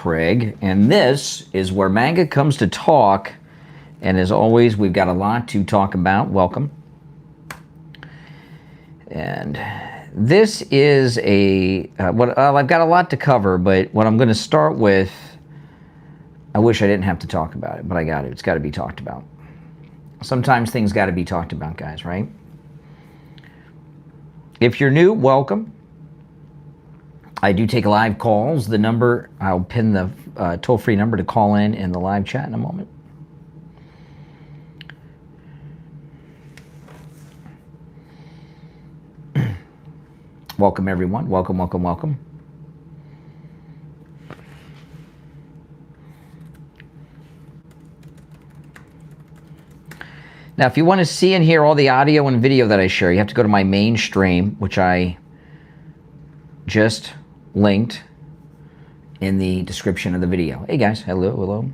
Craig, and this is where MAGA comes to talk. And as always, we've got a lot to talk about. Welcome. And this is I've got a lot to cover, but what I'm going to start with, I wish I didn't have to talk about it, but I got it. It's got to be talked about. Sometimes things got to be talked about, guys, right? If you're new, welcome. I do take live calls. The number, I'll pin the toll-free number to call in the live chat in a moment. Welcome, everyone. Welcome, welcome, welcome. Now, if you want to see and hear all the audio and video that I share, you have to go to my main stream, which I just linked in the description of the video. Hey, guys. Hello, hello.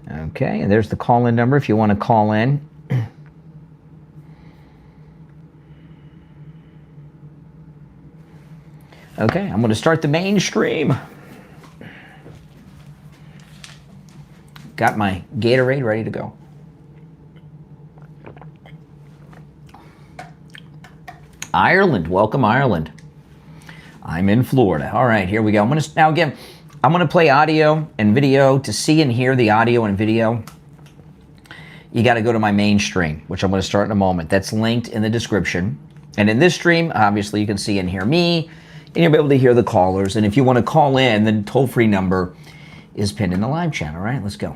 Okay, and there's the call-in number if you want to call in. Okay, I'm going to start the main stream. Got my Gatorade ready to go. Ireland, welcome Ireland. I'm in Florida. All right, here we go. I'm going to play audio and video. To see and hear the audio and video, you got to go to my main stream, which I'm going to start in a moment. That's linked in the description. And in this stream, obviously, you can see and hear me, and you'll be able to hear the callers. And if you want to call in, the toll-free number is pinned in the live chat. All right, let's go.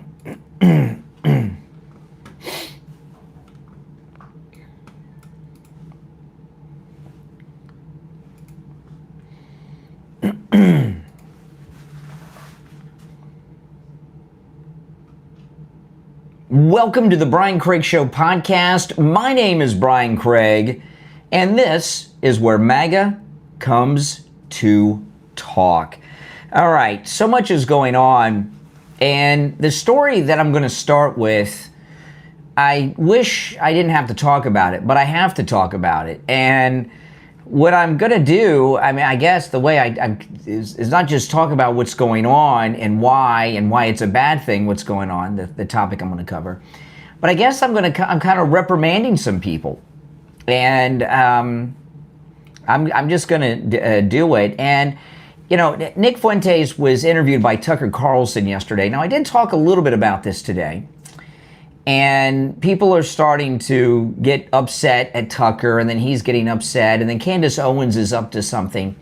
Welcome to the Brian Craig Show podcast. My name is Brian Craig, and this is where MAGA comes to talk. All right, so much is going on, and the story that I'm going to start with, I wish I didn't have to talk about it, but I have to talk about it. And what I'm going to do, I mean, I guess the way is not just talk about what's going on and why it's a bad thing, what's going on, the topic I'm going to cover. But I guess I'm kind of reprimanding some people. And I'm just going to do it. And, you know, Nick Fuentes was interviewed by Tucker Carlson yesterday. Now, I did talk a little bit about this today. And people are starting to get upset at Tucker, and then he's getting upset, and then Candace Owens is up to something.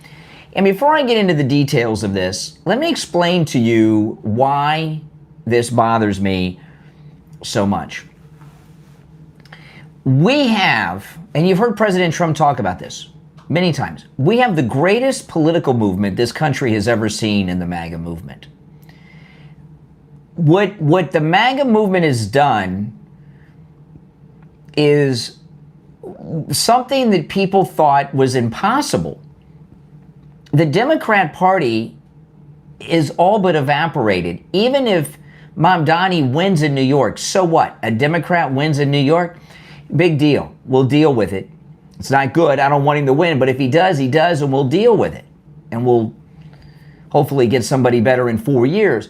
And before I get into the details of this, let me explain to you why this bothers me so much. We have, and you've heard President Trump talk about this many times, we have the greatest political movement this country has ever seen in the MAGA movement. What the MAGA movement has done is something that people thought was impossible. The Democrat Party is all but evaporated. Even if Mamdani wins in New York, so what? A Democrat wins in New York? Big deal. We'll deal with it. It's not good. I don't want him to win, but if he does, and we'll deal with it. And we'll hopefully get somebody better in 4 years.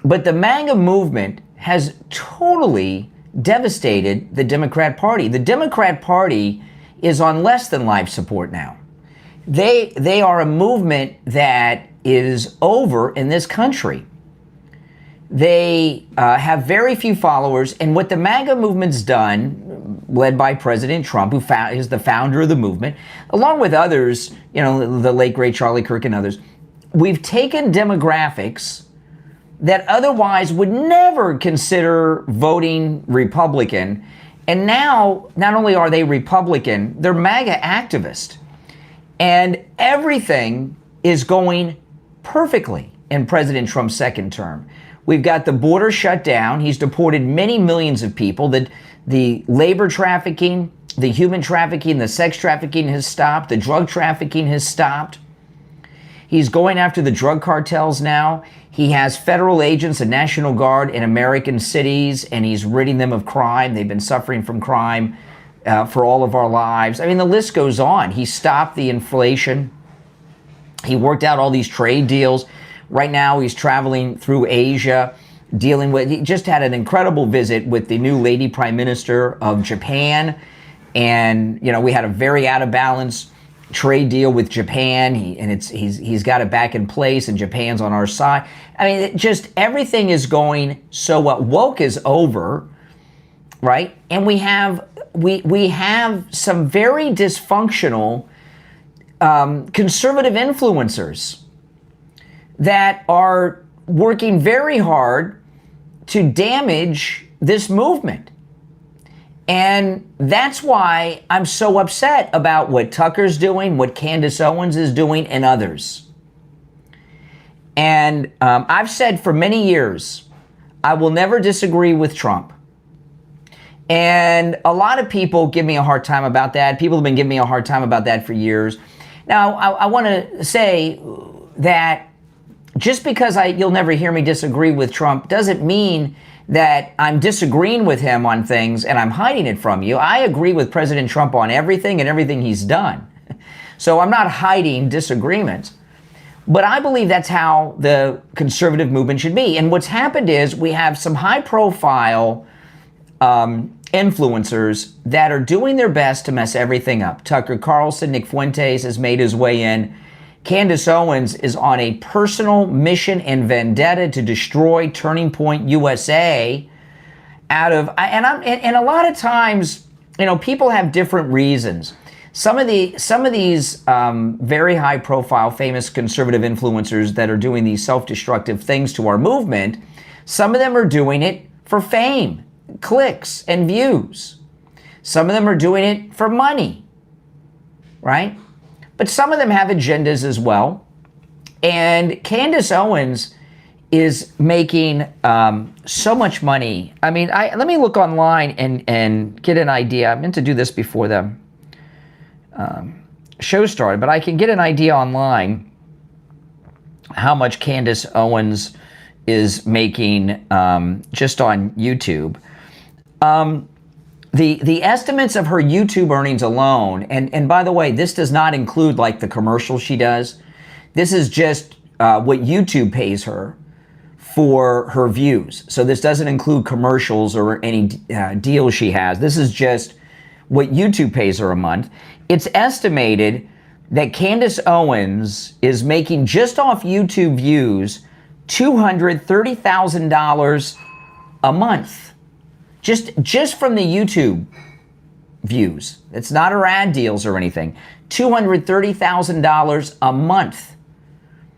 But the MAGA movement has totally devastated the Democrat Party. The Democrat Party is on less than life support now. They are a movement that is over in this country. They have very few followers, and what the MAGA movement's done, led by President Trump, who is the founder of the movement, along with others, you know, the late great Charlie Kirk and others, we've taken demographics that otherwise would never consider voting Republican. And now, not only are they Republican, they're MAGA activist. And everything is going perfectly in President Trump's second term. We've got the border shut down. He's deported many millions of people. The labor trafficking, the human trafficking, the sex trafficking has stopped. The drug trafficking has stopped. He's going after the drug cartels now. He has federal agents and National Guard in American cities, and he's ridding them of crime. They've been suffering from crime for all of our lives. I mean, the list goes on. He stopped the inflation. He worked out all these trade deals. Right now, he's traveling through Asia, he just had an incredible visit with the new lady prime minister of Japan. And, we had a very out of balance trade deal with Japan. He's got it back in place, and Japan's on our side. I mean, everything is going so well. Woke is over, right? And we have some very dysfunctional conservative influencers that are working very hard to damage this movement. And that's why I'm so upset about what Tucker's doing, what Candace Owens is doing, and others. And I've said for many years, I will never disagree with Trump. And a lot of people give me a hard time about that. People have been giving me a hard time about that for years. Now, I want to say that just because you'll never hear me disagree with Trump doesn't mean that I'm disagreeing with him on things and I'm hiding it from you. I agree with President Trump on everything and everything he's done. So I'm not hiding disagreements. But I believe that's how the conservative movement should be. And what's happened is we have some high-profile influencers that are doing their best to mess everything up. Tucker Carlson, Nick Fuentes has made his way in. Candace Owens is on a personal mission and vendetta to destroy Turning Point USA and a lot of times, people have different reasons. Some of these very high profile, famous conservative influencers that are doing these self-destructive things to our movement, some of them are doing it for fame, clicks, and views. Some of them are doing it for money, right? But some of them have agendas as well. And Candace Owens is making so much money. I mean, let me look online and get an idea. I meant to do this before the show started, but I can get an idea online how much Candace Owens is making just on YouTube. The estimates of her YouTube earnings alone, and by the way, this does not include like the commercials she does. This is just what YouTube pays her for her views. So this doesn't include commercials or any deals she has. This is just what YouTube pays her a month. It's estimated that Candace Owens is making just off YouTube views $230,000 a month. Just from the YouTube views. It's not her ad deals or anything. $230,000 a month.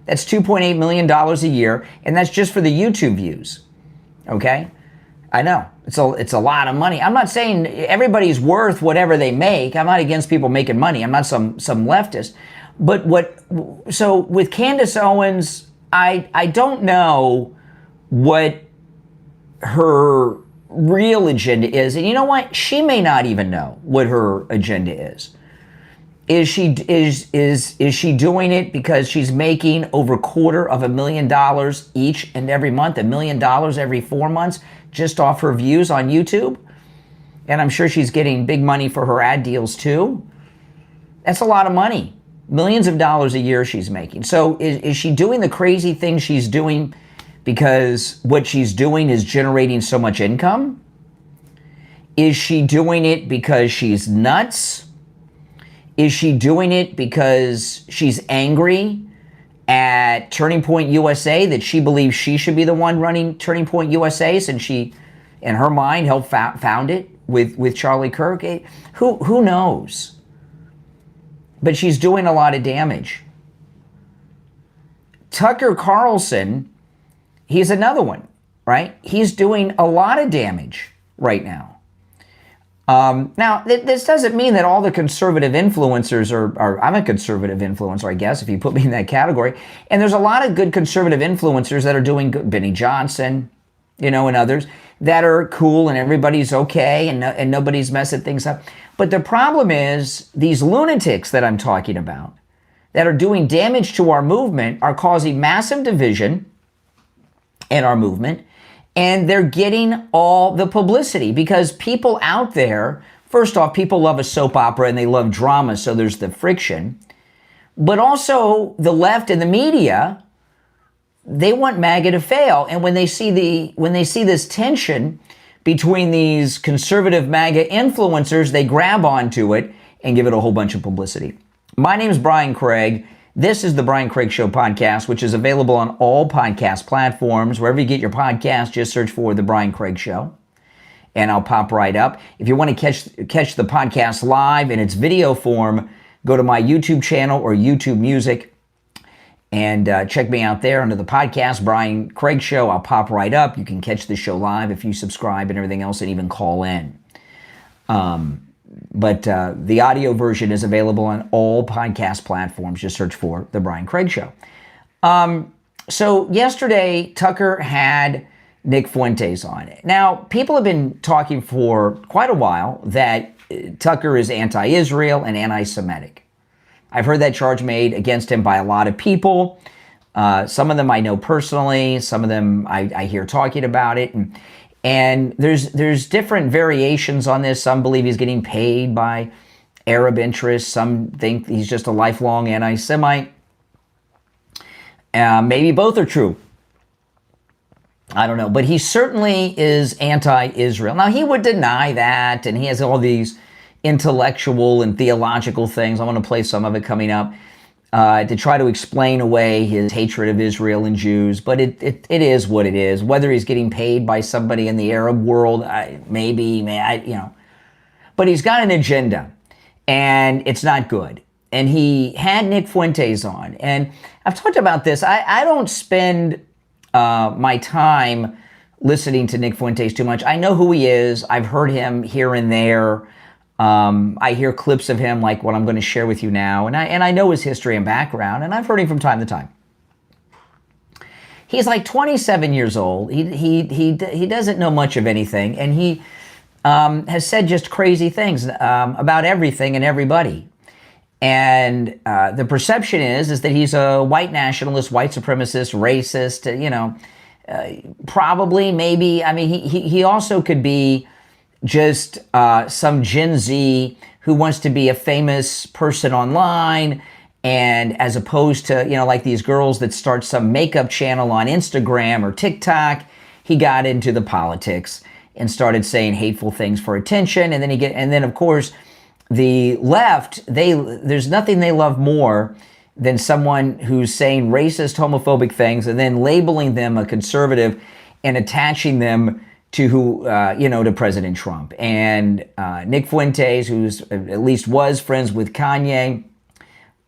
That's $2.8 million a year, and that's just for the YouTube views. Okay? I know. It's a lot of money. I'm not saying everybody's worth whatever they make. I'm not against people making money. I'm not some leftist. But so with Candace Owens, I don't know what her real agenda is. And you know what? She may not even know what her agenda is. Is she doing it because she's making over $250,000 each and every month, $1 million every 4 months, just off her views on YouTube? And I'm sure she's getting big money for her ad deals too. That's a lot of money. Millions of dollars a year she's making. So is she doing the crazy things she's doing because what she's doing is generating so much income? Is she doing it because she's nuts? Is she doing it because she's angry at Turning Point USA, that she believes she should be the one running Turning Point USA since she, in her mind, helped found it with Charlie Kirk? Who knows? But she's doing a lot of damage. Tucker Carlson, he's another one, right? He's doing a lot of damage right now. Now, this doesn't mean that all the conservative influencers are, I'm a conservative influencer, I guess, if you put me in that category. And there's a lot of good conservative influencers that are doing good, Benny Johnson, and others that are cool and everybody's okay and nobody's messing things up. But the problem is these lunatics that I'm talking about that are doing damage to our movement are causing massive division in our movement, and they're getting all the publicity because people out there first off, people love a soap opera and they love drama, so there's the friction. But also the left and the media, they want MAGA to fail. And when they see this tension between these conservative MAGA influencers, they grab onto it and give it a whole bunch of publicity. My name is Brian Craig. This is the Brian Craig Show podcast, which is available on all podcast platforms. Wherever you get your podcast, just search for the Brian Craig Show, and I'll pop right up. If you want to catch the podcast live in its video form, go to my YouTube channel or YouTube Music and check me out there under the podcast, Brian Craig Show. I'll pop right up. You can catch the show live if you subscribe and everything else, and even call in. But the audio version is available on all podcast platforms. Just search for The Brian Craig Show. So yesterday, Tucker had Nick Fuentes on. Now, people have been talking for quite a while that Tucker is anti-Israel and anti-Semitic. I've heard that charge made against him by a lot of people. Some of them I know personally. Some of them I hear talking about it. And there's different variations on this. Some believe he's getting paid by Arab interests. Some think he's just a lifelong anti-Semite. Maybe both are true. I don't know. But he certainly is anti-Israel. Now, he would deny that, and he has all these intellectual and theological things. I want to play some of it coming up to try to explain away his hatred of Israel and Jews. But it is what it is. Whether he's getting paid by somebody in the Arab world, but he's got an agenda, and it's not good. And he had Nick Fuentes on, and I've talked about this. I don't spend my time listening to Nick Fuentes too much. I know who he is. I've heard him here and there. I hear clips of him like what I'm going to share with you now, and I know his history and background, and I've heard him from time to time. He's like 27 years old. He doesn't know much of anything, and he has said just crazy things about everything and everybody. And the perception is that he's a white nationalist, white supremacist, racist. Probably, maybe. I mean, he also could be just some Gen Z who wants to be a famous person online, and as opposed to, like these girls that start some makeup channel on Instagram or TikTok, he got into the politics and started saying hateful things for attention. And then of course, the left, there's nothing they love more than someone who's saying racist, homophobic things and then labeling them a conservative and attaching them to to President Trump. And Nick Fuentes, who's at least was friends with Kanye,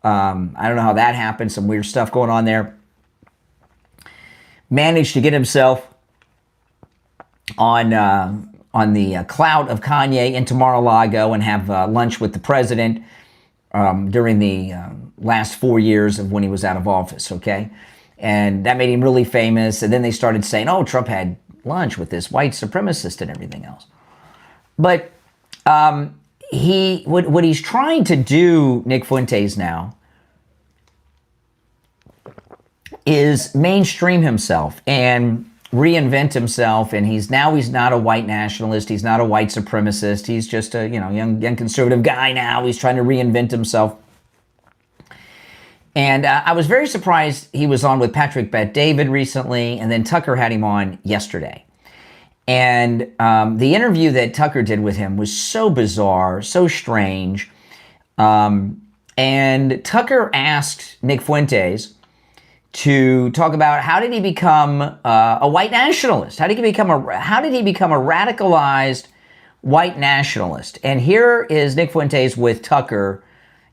I don't know how that happened, some weird stuff going on there, managed to get himself on the clout of Kanye into Mar-a-Lago and have lunch with the president during the last 4 years of when he was out of office, okay? And that made him really famous. And then they started saying, oh, Trump had lunch with this white supremacist and everything else. But what he's trying to do, Nick Fuentes now, is mainstream himself and reinvent himself. And he's not a white nationalist. He's not a white supremacist. He's just a young conservative guy now. He's trying to reinvent himself. And I was very surprised he was on with Patrick Bet-David recently, and then Tucker had him on yesterday. And the interview that Tucker did with him was so bizarre, so strange. And Tucker asked Nick Fuentes to talk about how did he become a white nationalist? How did he become a radicalized white nationalist? And here is Nick Fuentes with Tucker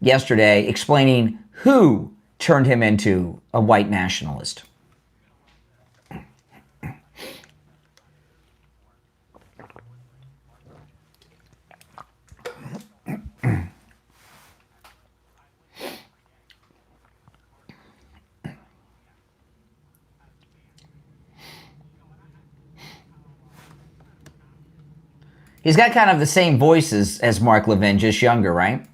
yesterday explaining who turned him into a white nationalist. He's got kind of the same voice as Mark Levin, just younger, right?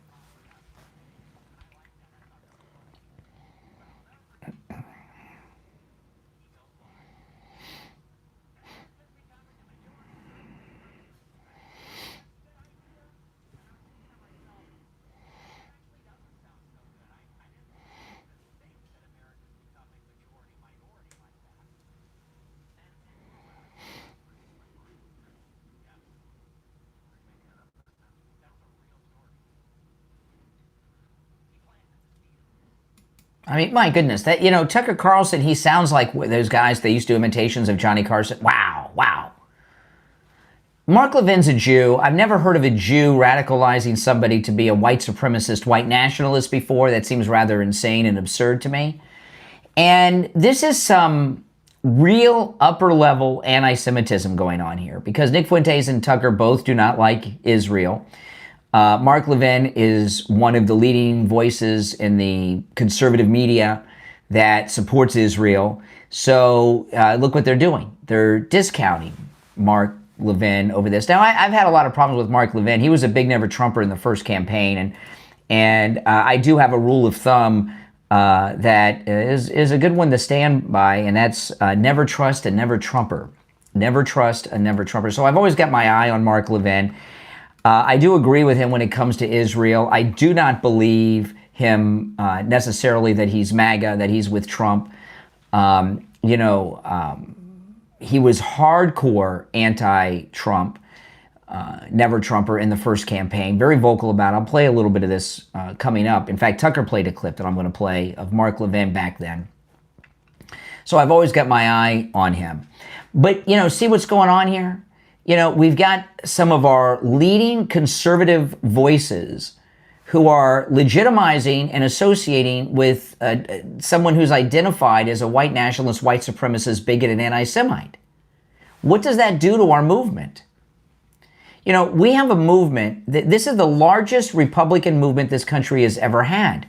I mean, my goodness, that, Tucker Carlson, he sounds like those guys, they used to do imitations of Johnny Carson. Wow, wow. Mark Levin's a Jew. I've never heard of a Jew radicalizing somebody to be a white supremacist, white nationalist before. That seems rather insane and absurd to me. And this is some real upper level anti-Semitism going on here, because Nick Fuentes and Tucker both do not like Israel. Mark Levin is one of the leading voices in the conservative media that supports Israel. So look what they're doing. They're discounting Mark Levin over this. Now, I've had a lot of problems with Mark Levin. He was a big never Trumper in the first campaign. And I do have a rule of thumb that is a good one to stand by, and that's never trust a never Trumper. Never trust a never Trumper. So I've always got my eye on Mark Levin. I do agree with him when it comes to Israel. I do not believe him necessarily that he's MAGA, that he's with Trump. He was hardcore anti-Trump, never Trumper in the first campaign, very vocal about it. I'll play a little bit of this coming up. In fact, Tucker played a clip that I'm going to play of Mark Levin back then. So I've always got my eye on him. But, see what's going on here? We've got some of our leading conservative voices who are legitimizing and associating with someone who's identified as a white nationalist, white supremacist, bigot, and anti-Semite. What does that do to our movement? We have a movement. This is the largest Republican movement this country has ever had.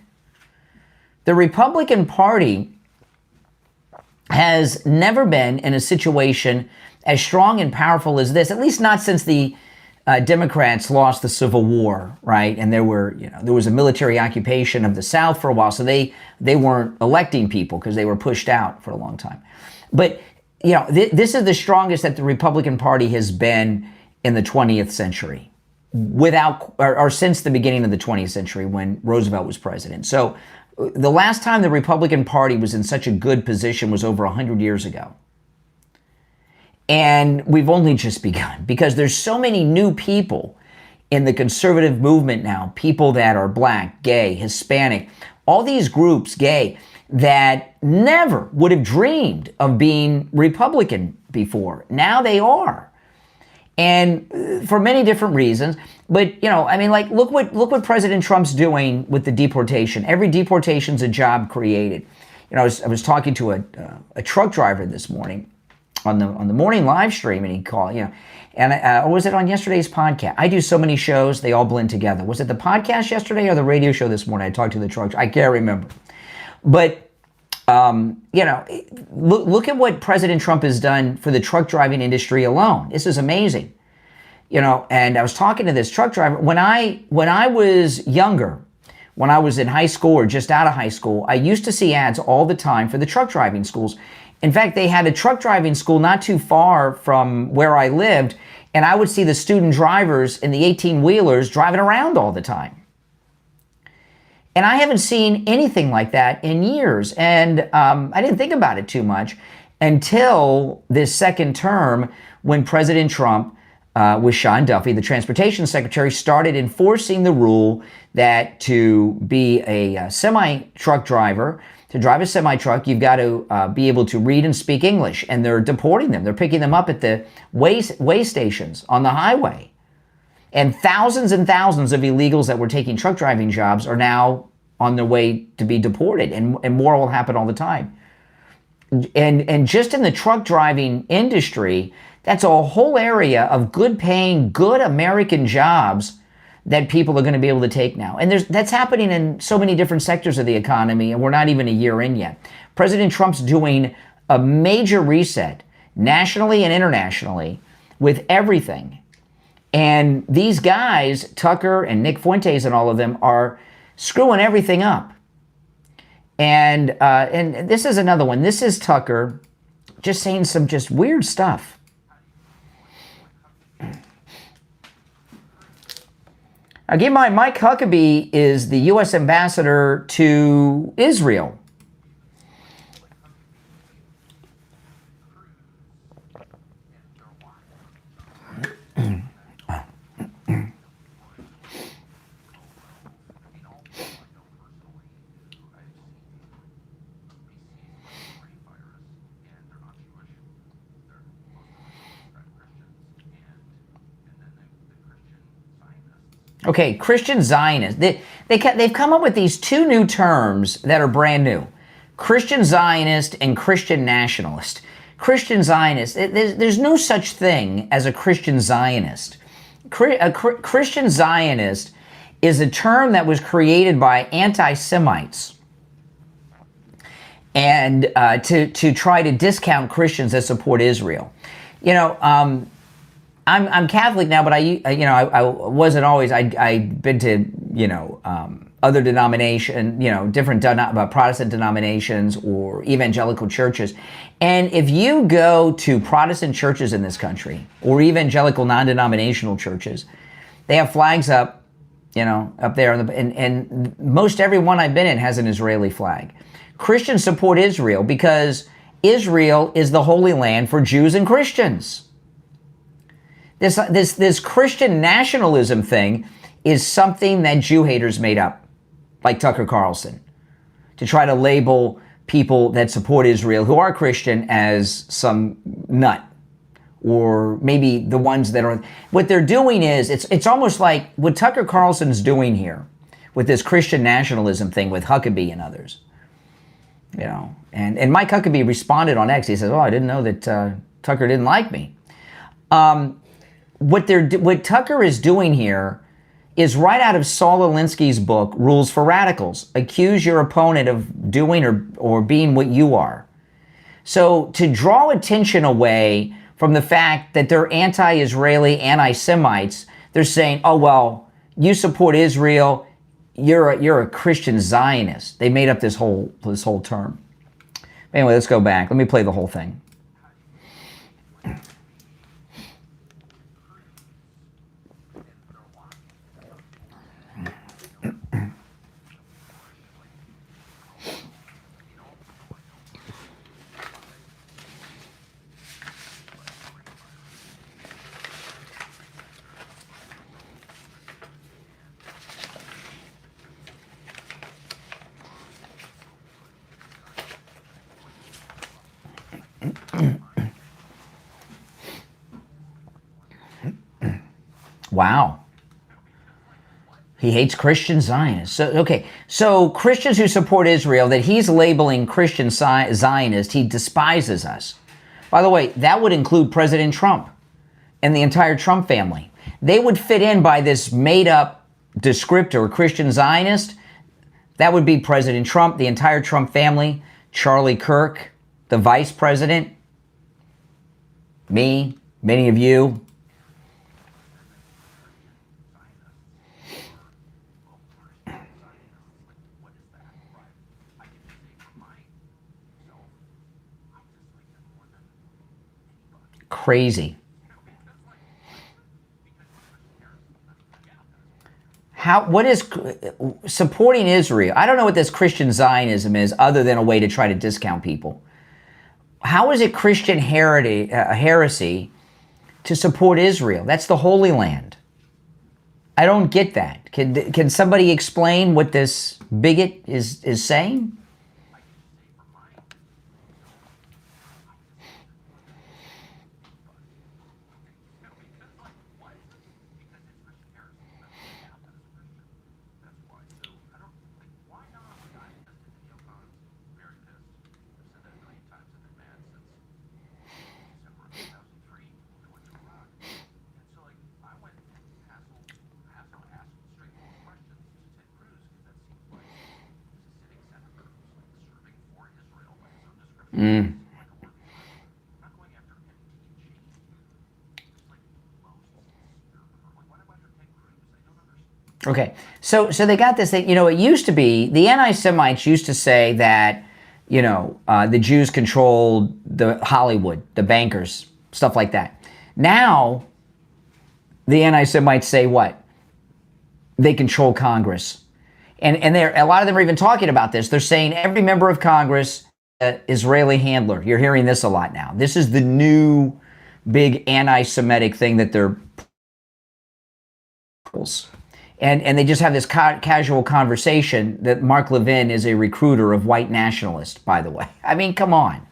The Republican Party has never been in a situation as strong and powerful as this, at least not since the Democrats lost the Civil War, right? And there was a military occupation of the South for a while, so they weren't electing people because they were pushed out for a long time. But this is the strongest that the Republican Party has been in the 20th century, or since the beginning of the 20th century when Roosevelt was president. So the last time the Republican Party was in such a good position was over 100 years ago. And we've only just begun, because there's so many new people in the conservative movement now, people that are black, gay, Hispanic, all these groups, gay, that never would have dreamed of being Republican before. Now they are. And for many different reasons. But, look what President Trump's doing with the deportation. Every deportation's a job created. I was talking to a truck driver this morning on the morning live stream, and he called, or was it on yesterday's podcast? I do so many shows, they all blend together. Was it the podcast yesterday or the radio show this morning? I talked to the truck, I can't remember. But, look at what President Trump has done for the truck driving industry alone. This is amazing. And I was talking to this truck driver. When I was younger, when I was in high school or just out of high school, I used to see ads all the time for the truck driving schools. In fact, they had a truck driving school not too far from where I lived, and I would see the student drivers in the 18-wheelers driving around all the time. And I haven't seen anything like that in years, and I didn't think about it too much until this second term when President Trump, with Sean Duffy, the transportation secretary, started enforcing the rule that to be a semi-truck driver, to drive a semi-truck, you've got to be able to read and speak English, and they're deporting them. They're picking them up at the way stations on the highway. And thousands of illegals that were taking truck driving jobs are now on their way to be deported, and more will happen all the time. And just in the truck driving industry, that's a whole area of good paying, good American jobs that people are going to be able to take now. And that's happening in so many different sectors of the economy, and we're not even a year in yet. President Trump's doing a major reset nationally and internationally with everything. And these guys, Tucker and Nick Fuentes and all of them, are screwing everything up. And this is another one. This is Tucker just saying some just weird stuff. Now, keep in mind, Mike Huckabee is the U.S. ambassador to Israel. Okay, Christian Zionist. They've come up with these two new terms that are brand new. Christian Zionist and Christian Nationalist. Christian Zionist, there's no such thing as a Christian Zionist. A Christian Zionist is a term that was created by anti-Semites and to try to discount Christians that support Israel. You know, I'm Catholic now, but I wasn't always. I've been to other denomination, different Protestant denominations or evangelical churches. And if you go to Protestant churches in this country or evangelical non-denominational churches, they have flags up, up there, and most every one I've been in has an Israeli flag. Christians support Israel because Israel is the Holy Land for Jews and Christians. This Christian nationalism thing is something that Jew haters made up, like Tucker Carlson, to try to label people that support Israel who are Christian as some nut, or maybe the ones that are. What they're doing is, it's almost like what Tucker Carlson's doing here with this Christian nationalism thing with Huckabee and others. And Mike Huckabee responded on X. He says, "Oh, I didn't know that Tucker didn't like me." What Tucker is doing here is right out of Saul Alinsky's book, Rules for Radicals. Accuse your opponent of doing or being what you are. So to draw attention away from the fact that they're anti-Israeli, anti-Semites, they're saying, "Oh, well, you support Israel, you're a Christian Zionist." They made up this whole term. Anyway, let's go back. Let me play the whole thing. Wow. He hates Christian Zionists. So Christians who support Israel, that he's labeling Christian Zionist, he despises us. By the way, that would include President Trump and the entire Trump family. They would fit in by this made-up descriptor, Christian Zionist. That would be President Trump, the entire Trump family, Charlie Kirk, the vice president, me, many of you. Crazy. What is supporting Israel? I don't know what this Christian Zionism is other than a way to try to discount people. How is it Christian heresy to support Israel? That's the Holy Land. I don't get that. Can somebody explain what this bigot is saying? Okay, so they got this thing. It used to be, the anti-Semites used to say that, the Jews controlled the Hollywood, the bankers, stuff like that. Now, the anti-Semites say what? They control Congress. And a lot of them are even talking about this. They're saying every member of Congress, Israeli handler. You're hearing this a lot now. This is the new big anti-Semitic thing that they're... And they just have this casual conversation that Mark Levin is a recruiter of white nationalists, by the way. I mean, come on.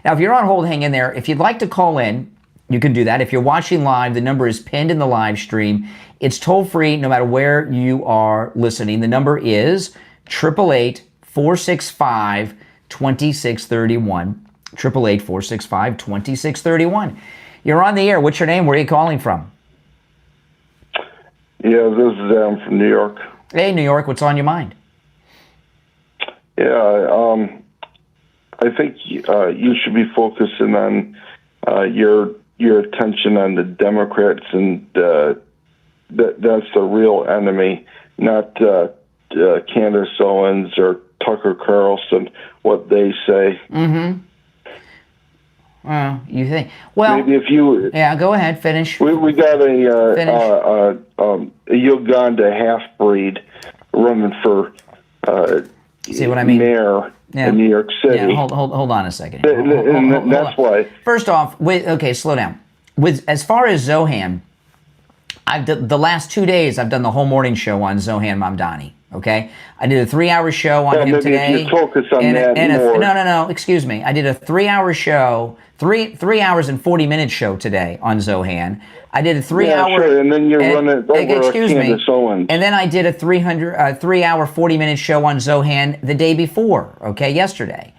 Now, if you're on hold, hang in there. If you'd like to call in, You can do that. If you're watching live, the number is pinned in the live stream. It's toll free no matter where you are listening. The number is 888-465-2631. 888-465-2631. You're on the air. What's your name? Where are you calling from? Yeah, this is Adam from New York. Hey, New York. What's on your mind? Yeah, I think you should be focusing on your attention on the Democrats, and that's the real enemy, not Candace Owens or Tucker Carlson, what they say. Mm-hmm. Well, you think? Well, maybe if you... Yeah, go ahead. Finish. We got a Uganda half-breed running for see what I mean? mayor in New York City. Yeah, hold on a second. That's why. First off, okay, slow down. As far as Zohan, the last 2 days I've done the whole morning show on Zohan Mamdani. Okay, I did a 3-hour show on him today. If you focus on that more. No. Excuse me. I did a 3-hour show, 3 hours and 40-minute show today on Zohan. I did a 3-hour. Sure, and then you run it over Candace Owens. And then I did a 3-hour, 40-minute show on Zohan the day before. Okay, yesterday.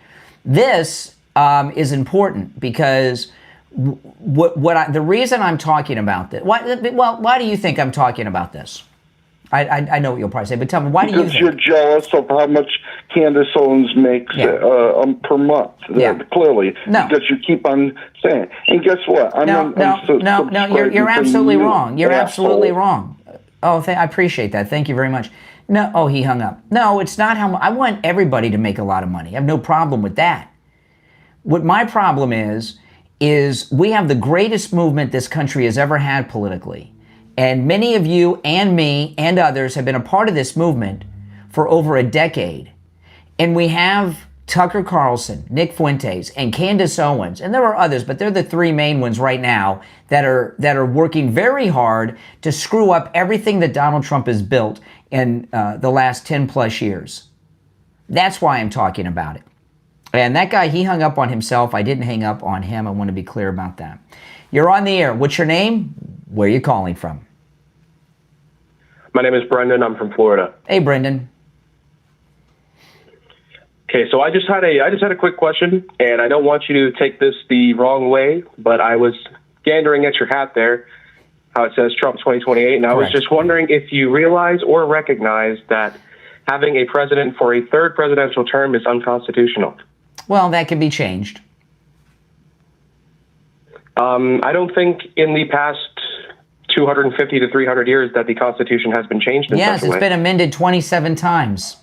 This is important because the reason I'm talking about this. Why do you think I'm talking about this? I know what you'll probably say, but tell me, why do you think? Because you're jealous of how much Candace Owens makes per month. Clearly. No. Because you keep on saying. And guess what? No, you're absolutely wrong. You're absolutely wrong. Oh, I appreciate that. Thank you very much. No, oh, he hung up. No, it's not how much. I want everybody to make a lot of money. I have no problem with that. What my problem is we have the greatest movement this country has ever had politically. And many of you and me and others have been a part of this movement for over a decade. And we have Tucker Carlson, Nick Fuentes, and Candace Owens, and there are others, but they're the 3 main ones right now that are working very hard to screw up everything that Donald Trump has built in the last 10 plus years. That's why I'm talking about it. And that guy, he hung up on himself. I didn't hang up on him. I want to be clear about that. You're on the air. What's your name? Where are you calling from? My name is Brendan. I'm from Florida. Hey, Brendan. Okay, so I just had a quick question, and I don't want you to take this the wrong way, but I was gandering at your hat there, how it says Trump 2028, and I was just wondering if you realize or recognize that having a president for a third presidential term is unconstitutional. Well, that can be changed. I don't think in the past 250 to 300 years that the Constitution has been changed in such a way. Yes, it's been amended 27 times.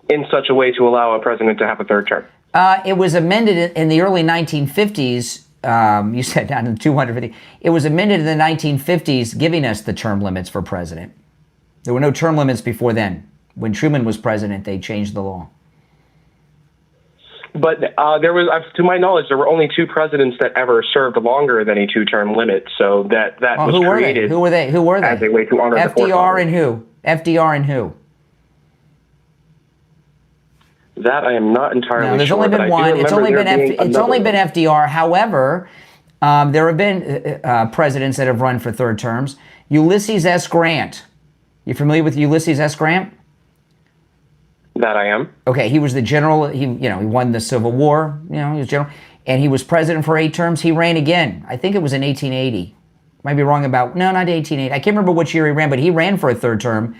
In such a way to allow a president to have a third term. It was amended in the early 1950s. You said down in 250. It was amended in the 1950s, giving us the term limits for president. There were no term limits before then. When Truman was president, they changed the law. But there was, to my knowledge, there were only 2 presidents that ever served longer than a 2-term limit. So that was created. Who were they? As a way to honor FDR and who? FDR and who? That I am not entirely sure. There's only been one. It's only been FDR. However, there have been presidents that have run for third terms. Ulysses S. Grant. You familiar with Ulysses S. Grant? That I am. Okay, he was the general. He won the Civil War. He was general, and he was president for 8 terms. He ran again. I think it was in 1880. Might be wrong about not 1880. I can't remember which year he ran, but he ran for a third term,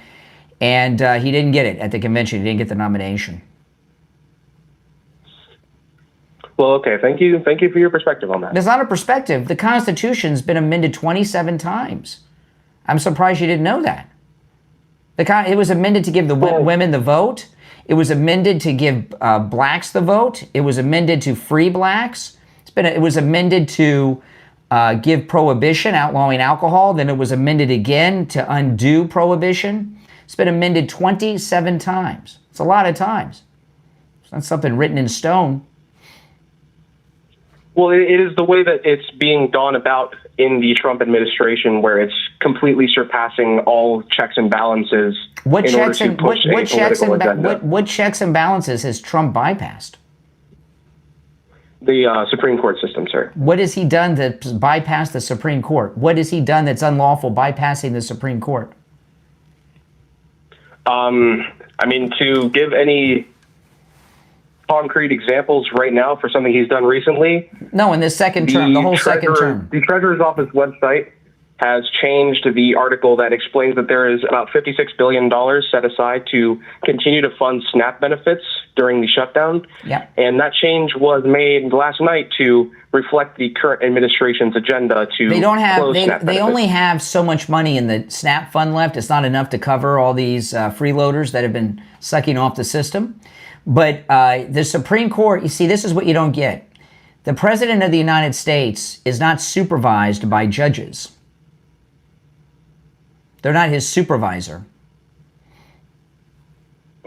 and he didn't get it at the convention. He didn't get the nomination. Well, okay. Thank you for your perspective on that. It's not a perspective. The Constitution's been amended 27 times. I'm surprised you didn't know that. It was amended to give the women the vote. It was amended to give blacks the vote. It was amended to free blacks. It was amended to give prohibition, outlawing alcohol. Then it was amended again to undo prohibition. It's been amended 27 times. It's a lot of times. It's not something written in stone. Well, it is the way that it's being gone about in the Trump administration, where it's completely surpassing all checks and balances. What checks and balances has Trump bypassed? The Supreme Court system, sir. What has he done to bypass the Supreme Court? What has he done that's unlawful bypassing the Supreme Court? I mean, to give any concrete examples right now for something he's done recently. No, in this second term, the whole second term. The Treasurer's Office website has changed the article that explains that there is about $56 billion set aside to continue to fund SNAP benefits during the shutdown. Yep. And that change was made last night to reflect the current administration's agenda to close SNAP benefits. They only have so much money in the SNAP fund left. It's not enough to cover all these freeloaders that have been sucking off the system. But the Supreme Court, you see, this is what you don't get. The President of the United States is not supervised by judges. They're not his supervisor.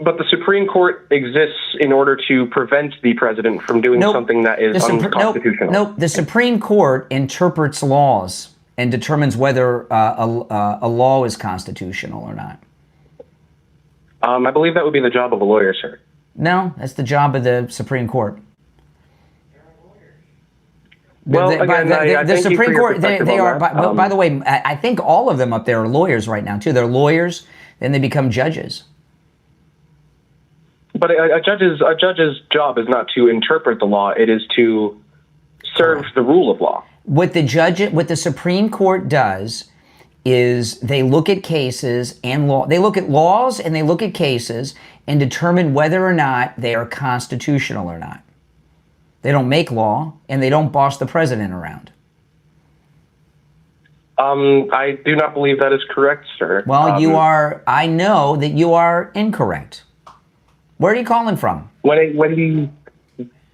But the Supreme Court exists in order to prevent the president from doing something that is unconstitutional. Nope. The Supreme Court interprets laws and determines whether a law is constitutional or not. I believe that would be the job of a lawyer, sir. No, that's the job of the Supreme Court. Well, the Supreme Court, they are, by the way, I think all of them up there are lawyers right now, too. They're lawyers, then they become judges. But a judge's job is not to interpret the law. It is to serve the rule of law. What the Supreme Court does is they look at cases and law. They look at laws and they look at cases and determine whether or not they are constitutional or not. They don't make law, and they don't boss the president around. I do not believe that is correct, sir. Well, you are. I know that you are incorrect. Where are you calling from? When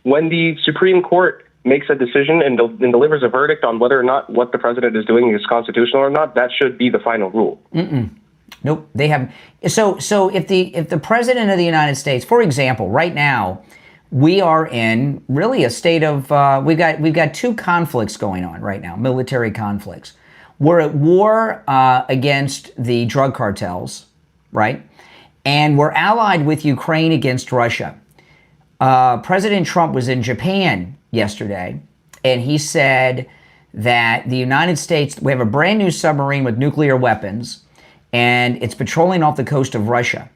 the Supreme Court makes a decision and delivers a verdict on whether or not what the president is doing is constitutional or not, that should be the final rule. Nope, they have. So if the president of the United States, for example, right now, we are in really a state of, we've got two conflicts going on right now, military conflicts. We're at war against the drug cartels, right? And we're allied with Ukraine against Russia. President Trump was in Japan yesterday, and he said that the United States, we have a brand new submarine with nuclear weapons, and it's patrolling off the coast of Russia.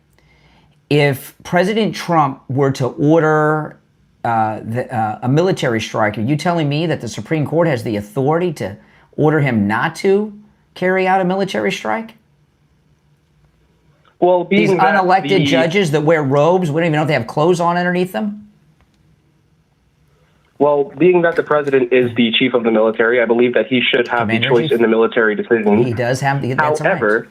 If President Trump were to order a military strike, are you telling me that the Supreme Court has the authority to order him not to carry out a military strike? Well, these unelected judges that wear robes, we don't even know if they have clothes on underneath them? Well, being that the president is the chief of the military, I believe that he should have the choice in the military decision. He does have the right.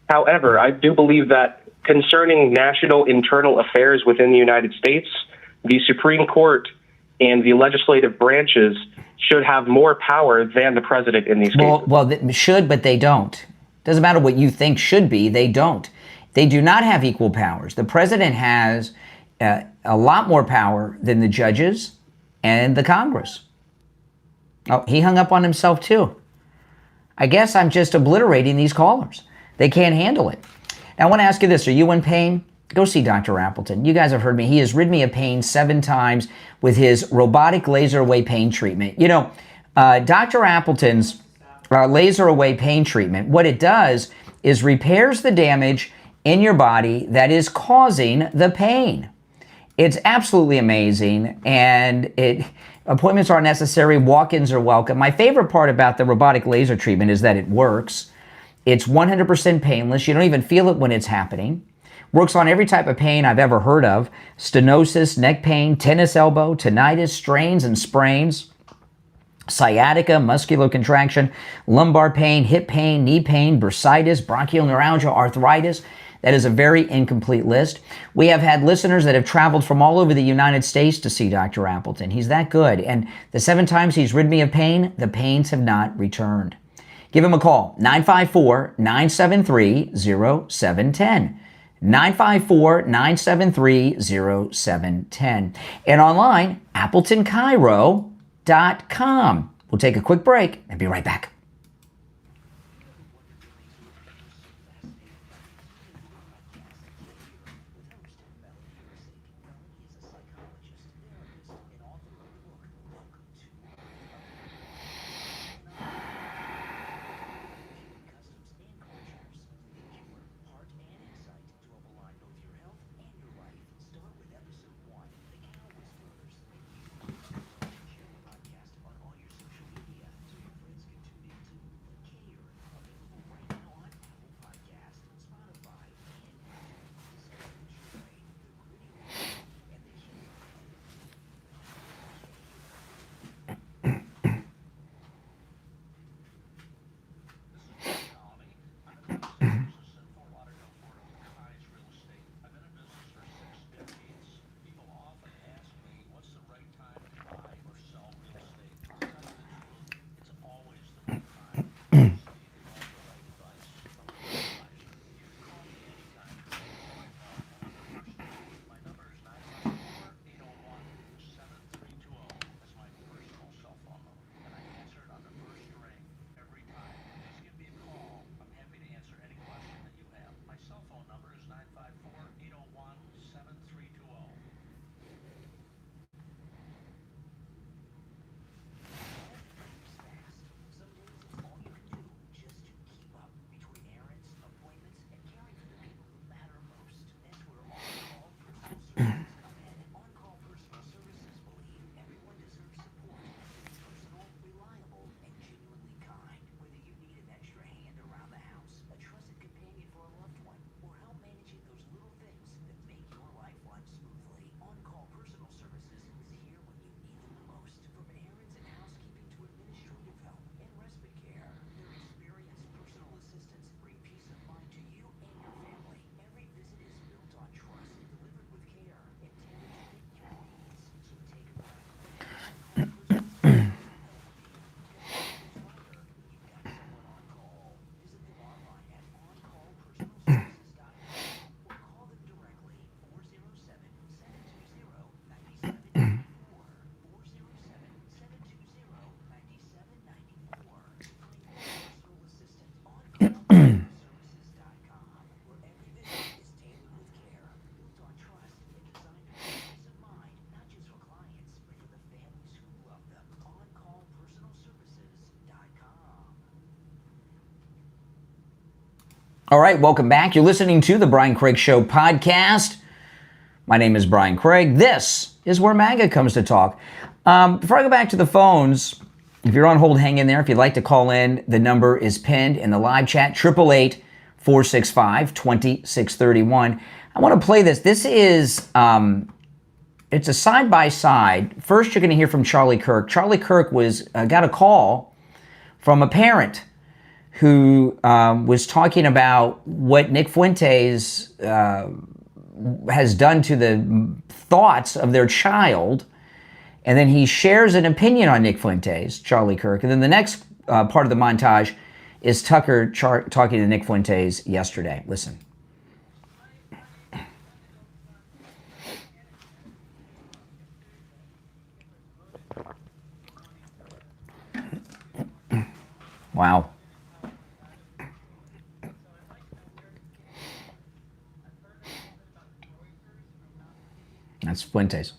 However, I do believe that concerning national internal affairs within the United States, the Supreme Court and the legislative branches should have more power than the president in these cases. Well, they should, but they don't. Doesn't matter what you think should be, they don't. They do not have equal powers. The president has a lot more power than the judges and the Congress. Oh, he hung up on himself too. I guess I'm just obliterating these callers. They can't handle it. Now, I want to ask you this. Are you in pain? Go see Dr. Appleton. You guys have heard me. He has rid me of pain 7 times with his robotic laser away pain treatment. You know, Dr. Appleton's laser away pain treatment, what it does is repairs the damage in your body that is causing the pain. It's absolutely amazing, and appointments aren't necessary. Walk-ins are welcome. My favorite part about the robotic laser treatment is that it works. It's 100% painless. You don't even feel it when it's happening. Works on every type of pain I've ever heard of. Stenosis, neck pain, tennis elbow, tinnitus, strains and sprains, sciatica, muscular contraction, lumbar pain, hip pain, knee pain, bursitis, bronchial neuralgia, arthritis. That is a very incomplete list. We have had listeners that have traveled from all over the United States to see Dr. Appleton. He's that good. And the 7 times he's rid me of pain, the pains have not returned. Give him a call, 954-973-0710. 954-973-0710. And online, AppletonCairo.com. We'll take a quick break and be right back. All right, welcome back. You're listening to the Brian Craig Show podcast. My name is Brian Craig. This is where MAGA comes to talk. Before I go back to the phones, if you're on hold, hang in there. If you'd like to call in, the number is pinned in the live chat, 888-465-2631. I want to play this. This is, it's a side-by-side. First, you're going to hear from Charlie Kirk. Charlie Kirk got a call from a parent who was talking about what Nick Fuentes has done to the thoughts of their child. And then he shares an opinion on Nick Fuentes, Charlie Kirk. And then the next part of the montage is Tucker talking to Nick Fuentes yesterday. Listen. Wow. That's Fuentes.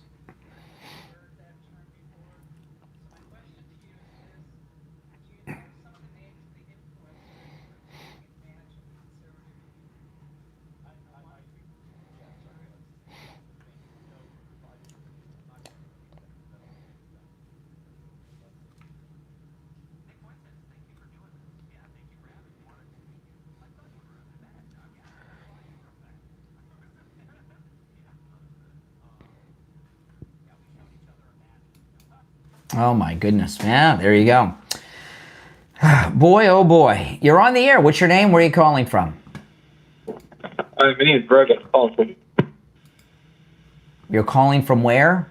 Oh my goodness. Yeah, there you go. Boy, oh boy. You're on the air. What's your name? Where are you calling from? My name is Greg. I'm calling from. You're calling from where?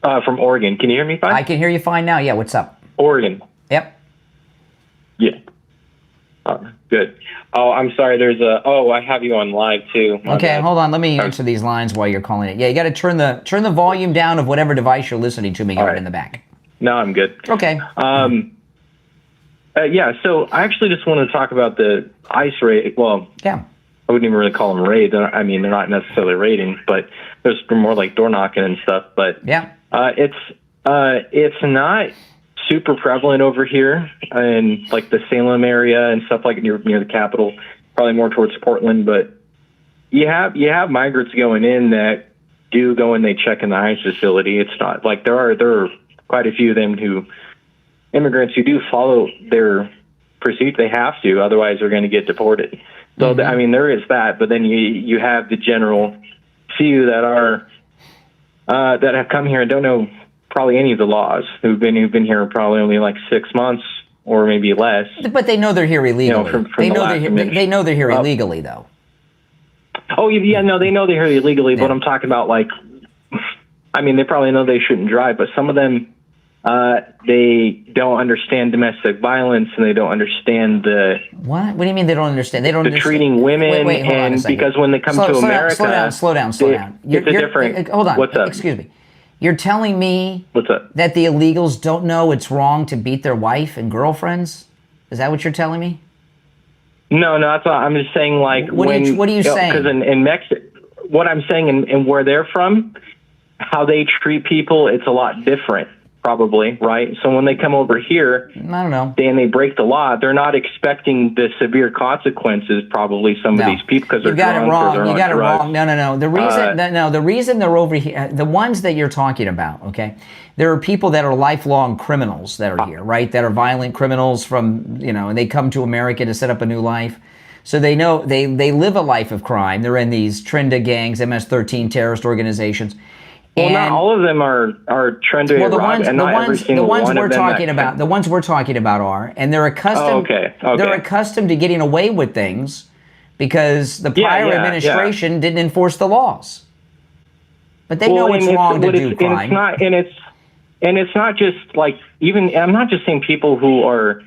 From Oregon. Can you hear me fine? I can hear you fine now. Yeah, what's up? Oregon. Yep. Yeah. Good. Oh, I'm sorry. I have you on live too. Okay, hold on. Let me answer these lines while you're calling it. Yeah, you got to turn the volume down of whatever device you're listening to me out in the back. No, I'm good. Okay. Yeah, so I actually just wanted to talk about the ICE raid. Well, yeah. I wouldn't even really call them raids. I mean, they're not necessarily raiding, but there's more like door knocking and stuff. But yeah, it's not super prevalent over here in like the Salem area and stuff like near the capital, probably more towards Portland. But you have migrants going in that do go and they check in the ICE facility. It's not like there are quite a few of them immigrants who do follow their procedure. They have to, otherwise they're going to get deported. So I mean, there is that, but then you have the general few that have come here and don't know probably any of the laws, who've been here probably only like 6 months or maybe less. But they know they're here illegally. From they know they're here illegally, though. Oh yeah, no, they know they're here illegally. Yeah. But I'm talking about they probably know they shouldn't drive, but some of them they don't understand domestic violence, and they don't understand What do you mean they don't understand? They don't understand treating women. Wait, hold on a second. Because when they come to America, slow down. It's a different. Hold on. What's up? Excuse me. You're telling me What's up? that the illegals don't know it's wrong to beat their wife and girlfriends? Is that what you're telling me? No, that's not. I'm just saying what are you saying? Because in Mexico, what I'm saying and where they're from, how they treat people, it's a lot different. Probably, right? So when they come over here, I don't know, and they break the law, they're not expecting the severe consequences. Probably some of these people because they're drunk. You got it wrong. No. The reason they're over here, the ones that you're talking about, okay? There are people that are lifelong criminals that are here, right? That are violent criminals from, and they come to America to set up a new life. So they know they live a life of crime. They're in these Trinda gangs, MS-13 terrorist organizations. Well, not all of them are Trenda. Well, the ones we're talking about are, and they're accustomed. They're accustomed to getting away with things because the prior administration didn't enforce the laws. But they know it's wrong to do crime. And it's not just like I'm not just saying people who are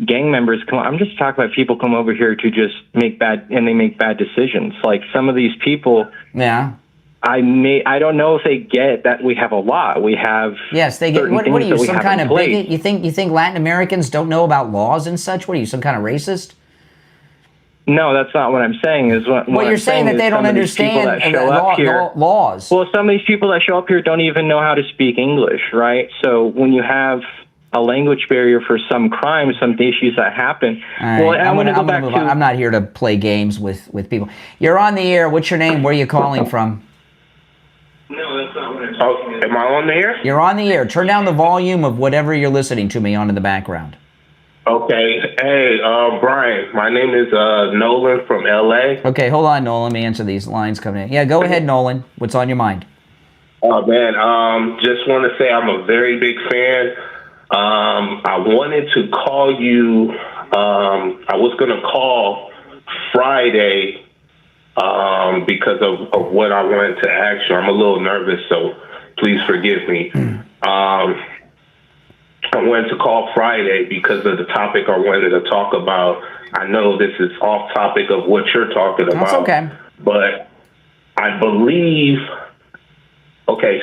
gang members come. I'm just talking about people come over here to just make bad decisions. Like some of these people. Yeah. I don't know if they get that we have a law. We have they get. What are you, some kind of bigot? You think Latin Americans don't know about laws and such? What are you, some kind of racist? No, that's not what I'm saying. What you're saying that they don't understand laws. Well, some of these people that show up here don't even know how to speak English, right? So when you have a language barrier for some crimes, some issues that happen. Right. Well, I want to go back move to. on. I'm not here to play games with people. You're on the air. What's your name? Where are you calling from? No, that's not what I'm talking about. Am I on the air? You're on the air. Turn down the volume of whatever you're listening to me on in the background. Okay. Hey, Brian, my name is Nolan from LA. Okay, hold on, Nolan. Let me answer these lines coming in. Yeah, go ahead, Nolan. What's on your mind? Oh, man, just want to say I'm a very big fan. I wanted to call you. I was going to call Friday because of what I wanted to ask you. I'm a little nervous, so please forgive me. I wanted to call Friday because of the topic I wanted to talk about. I know this is off topic of what you're talking about. That's okay. But I believe,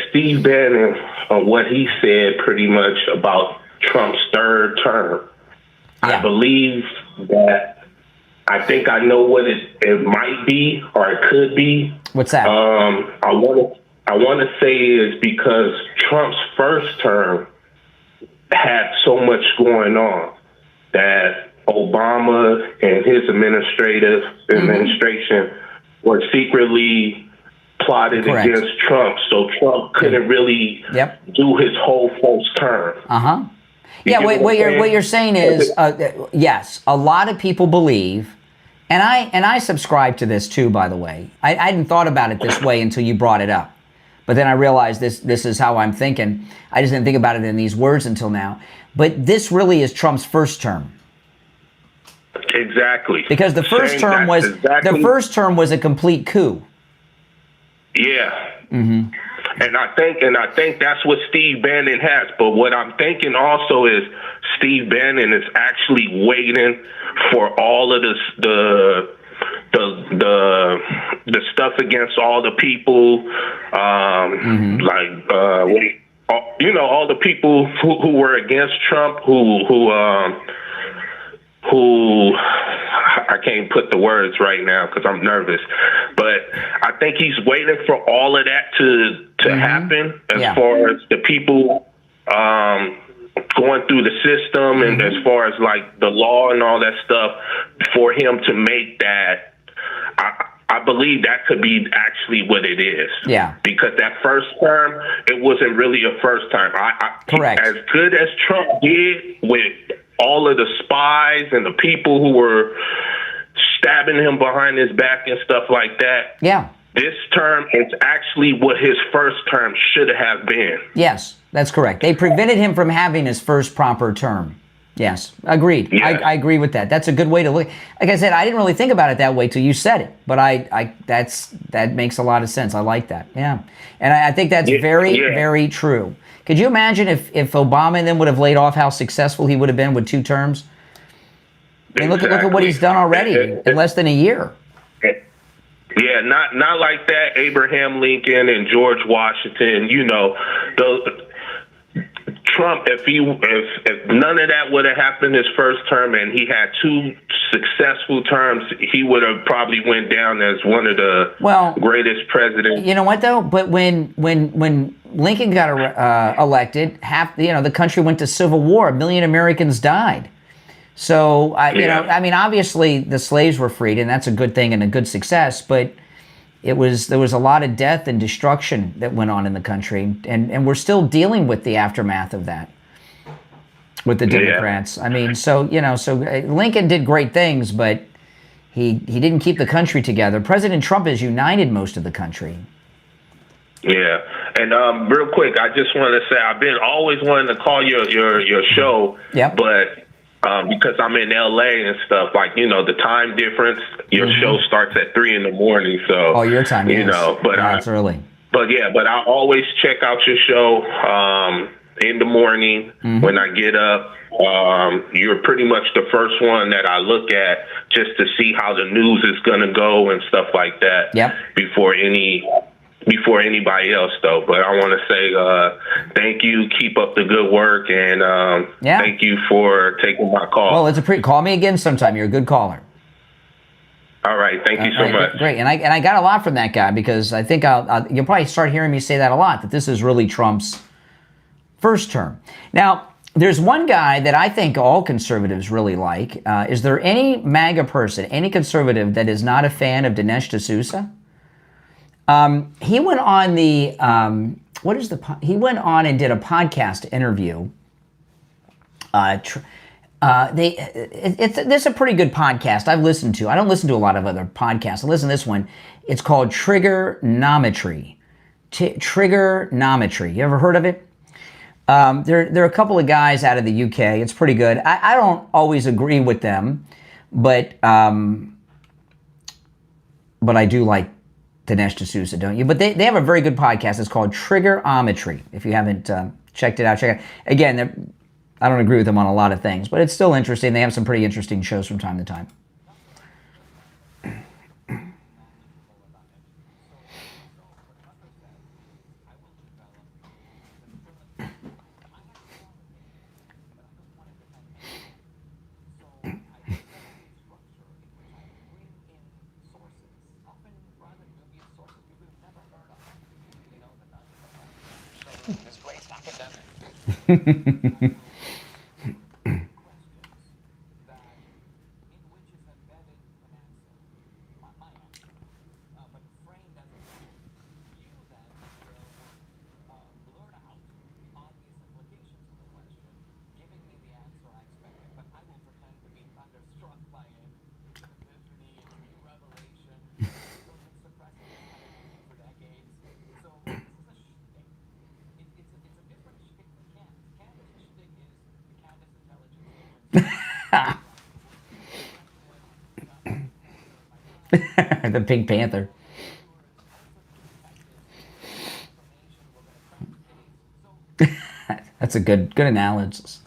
Steve Bannon, what he said pretty much about Trump's third term. Yeah. I believe that, I think I know what it might be or it could be. What's that? I want to say is because Trump's first term had so much going on that Obama and his administration were secretly plotted Correct. against Trump, so Trump couldn't really do his whole first term. Yeah, what you're saying is, yes, a lot of people believe, and I subscribe to this too, by the way. I hadn't thought about it this way until you brought it up. But then I realized this is how I'm thinking. I just didn't think about it in these words until now. But this really is Trump's first term. Exactly. Because the first term was a complete coup. Yeah. Mm-hmm. And I think that's what Steve Bannon has. But what I'm thinking also is Steve Bannon is actually waiting for all of this, the stuff against all the people, all the people who were against Trump, who I can't put the words right now because I'm nervous, but I think he's waiting for all of that to happen as far as the people going through the system and as far as like the law and all that stuff for him to make that. I believe that could be actually what it is. Yeah. Because that first term, it wasn't really a first term. Correct. As good as Trump did with all of the spies and the people who were stabbing him behind his back and stuff like that. Yeah. This term is actually what his first term should have been. Yes, that's correct. They prevented him from having his first proper term. Yes, agreed. Yes. I agree with that. That's a good way to look. Like I said, I didn't really think about it that way till you said it, but that makes a lot of sense. I like that. Yeah, and I think that's very true. Could you imagine if Obama then would have laid off how successful he would have been with 2 terms? I mean, look at what he's done already in less than a year. Yeah, not like that. Abraham Lincoln and George Washington. Trump, if none of that would have happened his first term and he had 2 successful terms, he would have probably went down as one of the greatest presidents. You know what though? But when Lincoln got elected, the country went to civil war. 1 million Americans died. So obviously the slaves were freed, and that's a good thing and a good success. But there was a lot of death and destruction that went on in the country, and we're still dealing with the aftermath of that with the Democrats. I mean, so Lincoln did great things, but he didn't keep the country together. President Trump has united most of the country. Yeah, and real quick, I just want to say I've been always wanting to call your show, but. Because I'm in LA and stuff, the time difference, your show starts at 3 a.m. So, your time, but it's early. But I always check out your show in the morning when I get up. You're pretty much the first one that I look at just to see how the news is going to go and stuff like that. Before anybody else, though. But I want to say thank you. Keep up the good work, and thank you for taking my call. Well, it's call me again sometime. You're a good caller. All right, thank you so much. Great, and I got a lot from that guy because I think you'll probably start hearing me say that a lot. That this is really Trump's first term. Now, There's one guy that I think all conservatives really like. Is there any MAGA person, any conservative that is not a fan of Dinesh D'Souza? He went on the he went on and did a podcast interview. This is a pretty good podcast I've listened to. I don't listen to a lot of other podcasts. I listen to this one. It's called Triggernometry. Triggernometry. You ever heard of it? There are a couple of guys out of the UK. It's pretty good. I don't always agree with them, but I do like Dinesh D'Souza, don't you? But they have a very good podcast. It's called Triggerometry. If you haven't checked it out, check it out. Again, I don't agree with them on a lot of things, but it's still interesting. They have some pretty interesting shows from time to time. The Pink Panther. That's a good analysis.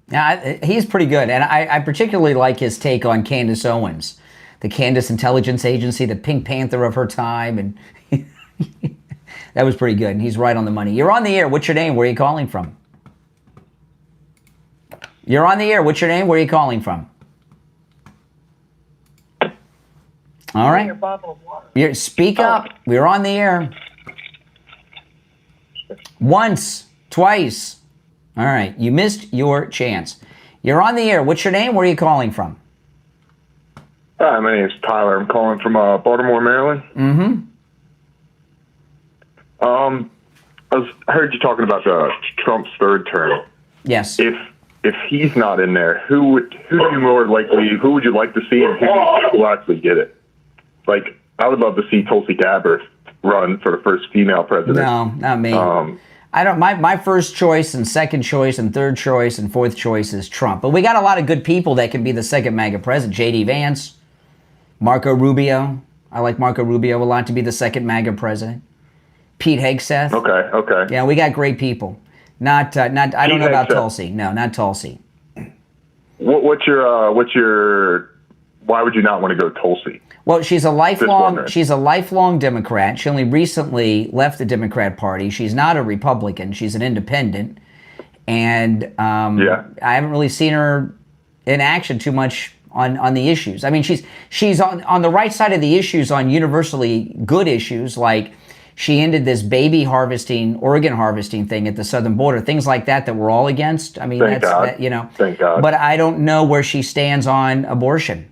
Now, he's pretty good, and I particularly like his take on Candace Owens, the Candace Intelligence Agency, the Pink Panther of her time, and that was pretty good, and he's right on the money. You're on the air. What's your name? Where are you calling from? You're on the air. What's your name? Where are you calling from? All right. Speak up. We're on the air. Once, twice. All right, you missed your chance. You're on the air. What's your name? Where are you calling from? Hi, my name is Tyler. I'm calling from Baltimore, Maryland. Mm-hmm. I heard you talking about Trump's third term. Yes. If he's not in there, who would you like to see, and who will actually get it? Like, I would love to see Tulsi Gabbard run for the first female president. No, not me. I don't. My first choice and second choice and third choice and fourth choice is Trump. But we got a lot of good people that can be the second MAGA president. J.D. Vance, Marco Rubio. I like Marco Rubio a lot to be the second MAGA president. Pete Hegseth. Okay. Yeah, we got great people. Not. I don't know about Tulsi. No, not Tulsi. What's your? Why would you not want to go Tulsi? Well, she's a lifelong Democrat. She only recently left the Democrat Party. She's not a Republican. She's an independent. And I haven't really seen her in action too much on the issues. I mean, she's on the right side of the issues on universally good issues, like she ended this baby harvesting, organ harvesting thing at the southern border, things like that we're all against. I mean, Thank God. Thank God. But I don't know where she stands on abortion.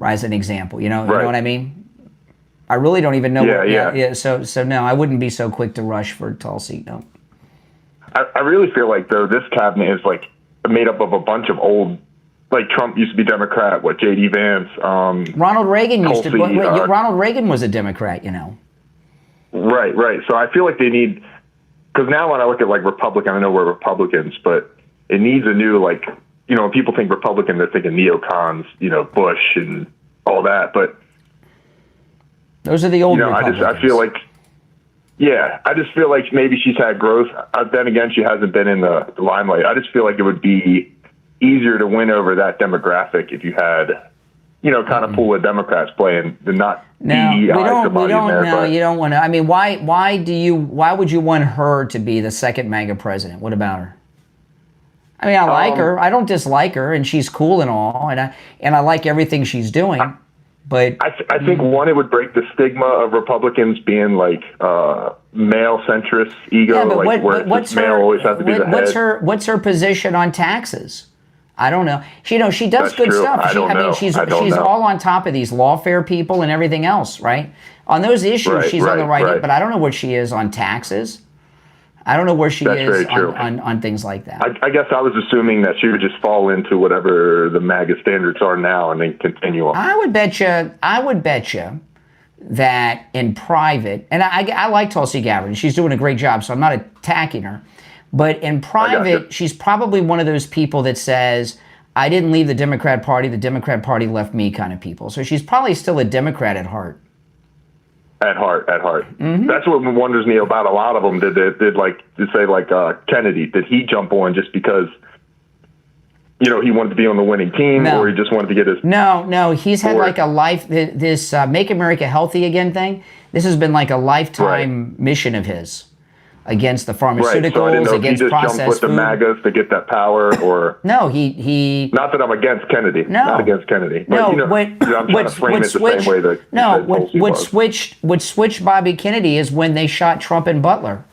As an example, you know what I mean? I really don't even know. So no, I wouldn't be so quick to rush for Tulsi. No. I really feel like though this cabinet is like made up of a bunch of old, like Trump used to be Democrat. J.D. Vance, Ronald Reagan Tulsi, Ronald Reagan was a Democrat. You know. Right. So I feel like they need because now when I look at like Republican, I know we're Republicans, but it needs a new, like, you know, when people think Republican, they're thinking neocons, you know, Bush and all that. But those are the old Republicans. I feel like, yeah, I just feel like maybe she's had growth. Then again, she hasn't been in the limelight. I just feel like it would be easier to win over that demographic if you had, you know, kind of pool of Democrats playing the not DEI you don't want to. I mean, why would you want her to be the second MAGA president? What about her? I mean, I like her. I don't dislike her, and she's cool and all, and I like everything she's doing. But I think one, it would break the stigma of Republicans being like male centrist ego, yeah, but like what's male always has to be the head. What's her position on taxes? I don't know. She does That's good true. stuff. She's all on top of these lawfare people and everything else, right? On those issues, she's on the right. But I don't know what she is on taxes. I don't know where she is on things like that. I guess I was assuming that she would just fall into whatever the MAGA standards are now and then continue on. I would bet you that in private, and I like Tulsi Gabbard, and she's doing a great job, so I'm not attacking her. But in private, she's probably one of those people that says, I didn't leave the Democrat Party, the Democrat Party left me kind of people. So she's probably still a Democrat at heart. At heart. Mm-hmm. That's what wonders me about a lot of them. Did Kennedy, did he jump on just because, you know, he wanted to be on the winning team, or he just wanted to get his... No, he's had like a life, this Make America Healthy Again thing, this has been like a lifetime mission of his against the pharmaceuticals, so I didn't know against if he just processed jumped with food. the MAGAs to get that power, or... No, he... Not that I'm against Kennedy. No. Not against Kennedy. But, No, you know, I'm trying to frame it the same way that what switched Bobby Kennedy is when they shot Trump and Butler.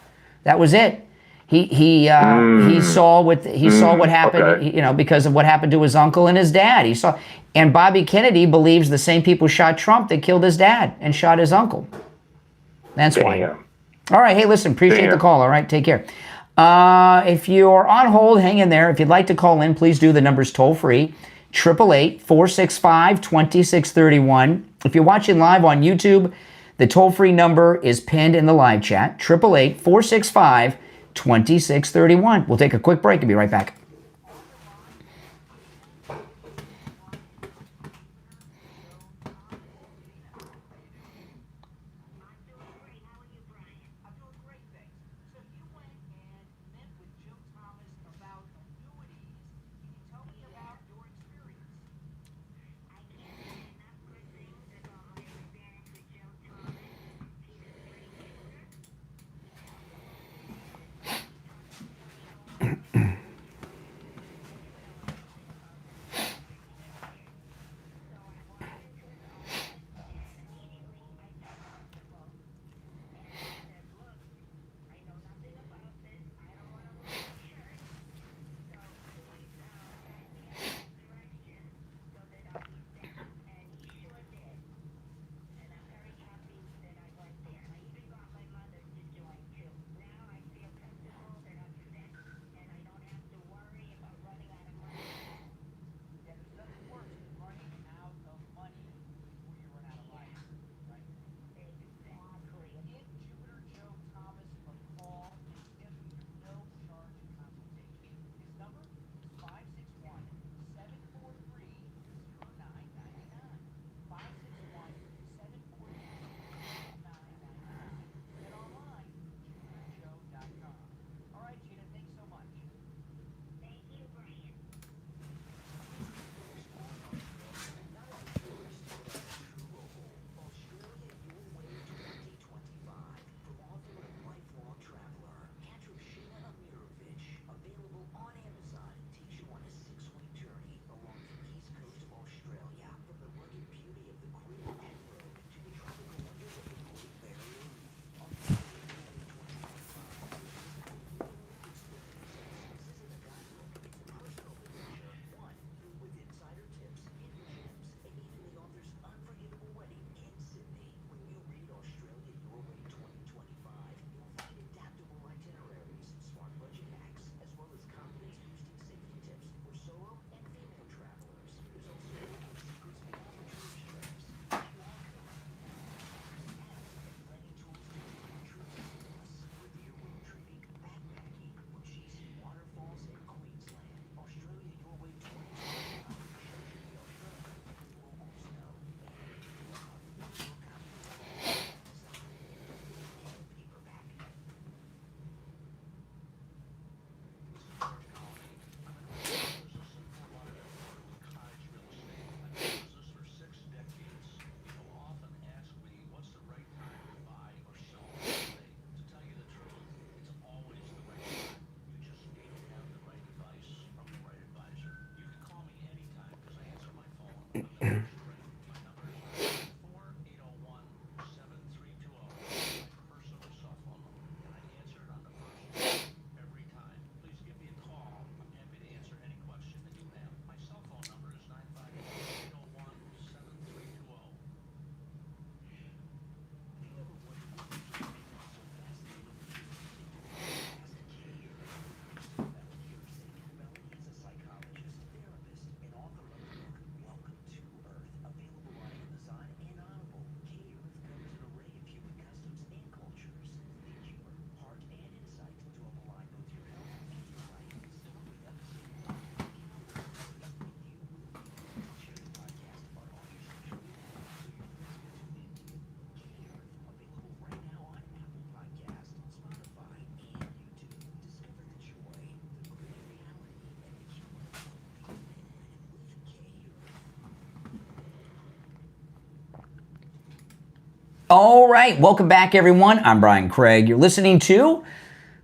That was it. He saw what happened, okay. you know, because of what happened to his uncle and his dad. And Bobby Kennedy believes the same people shot Trump that killed his dad and shot his uncle. That's why. All right, hey, listen, appreciate the call, all right? Take care. If you're on hold, hang in there. If you'd like to call in, please do. The number's toll-free, 888-465-2631. If you're watching live on YouTube, the toll-free number is pinned in the live chat, 888-465-2631. We'll take a quick break and be right back. All right, welcome back, everyone. I'm Brian Craig. You're listening to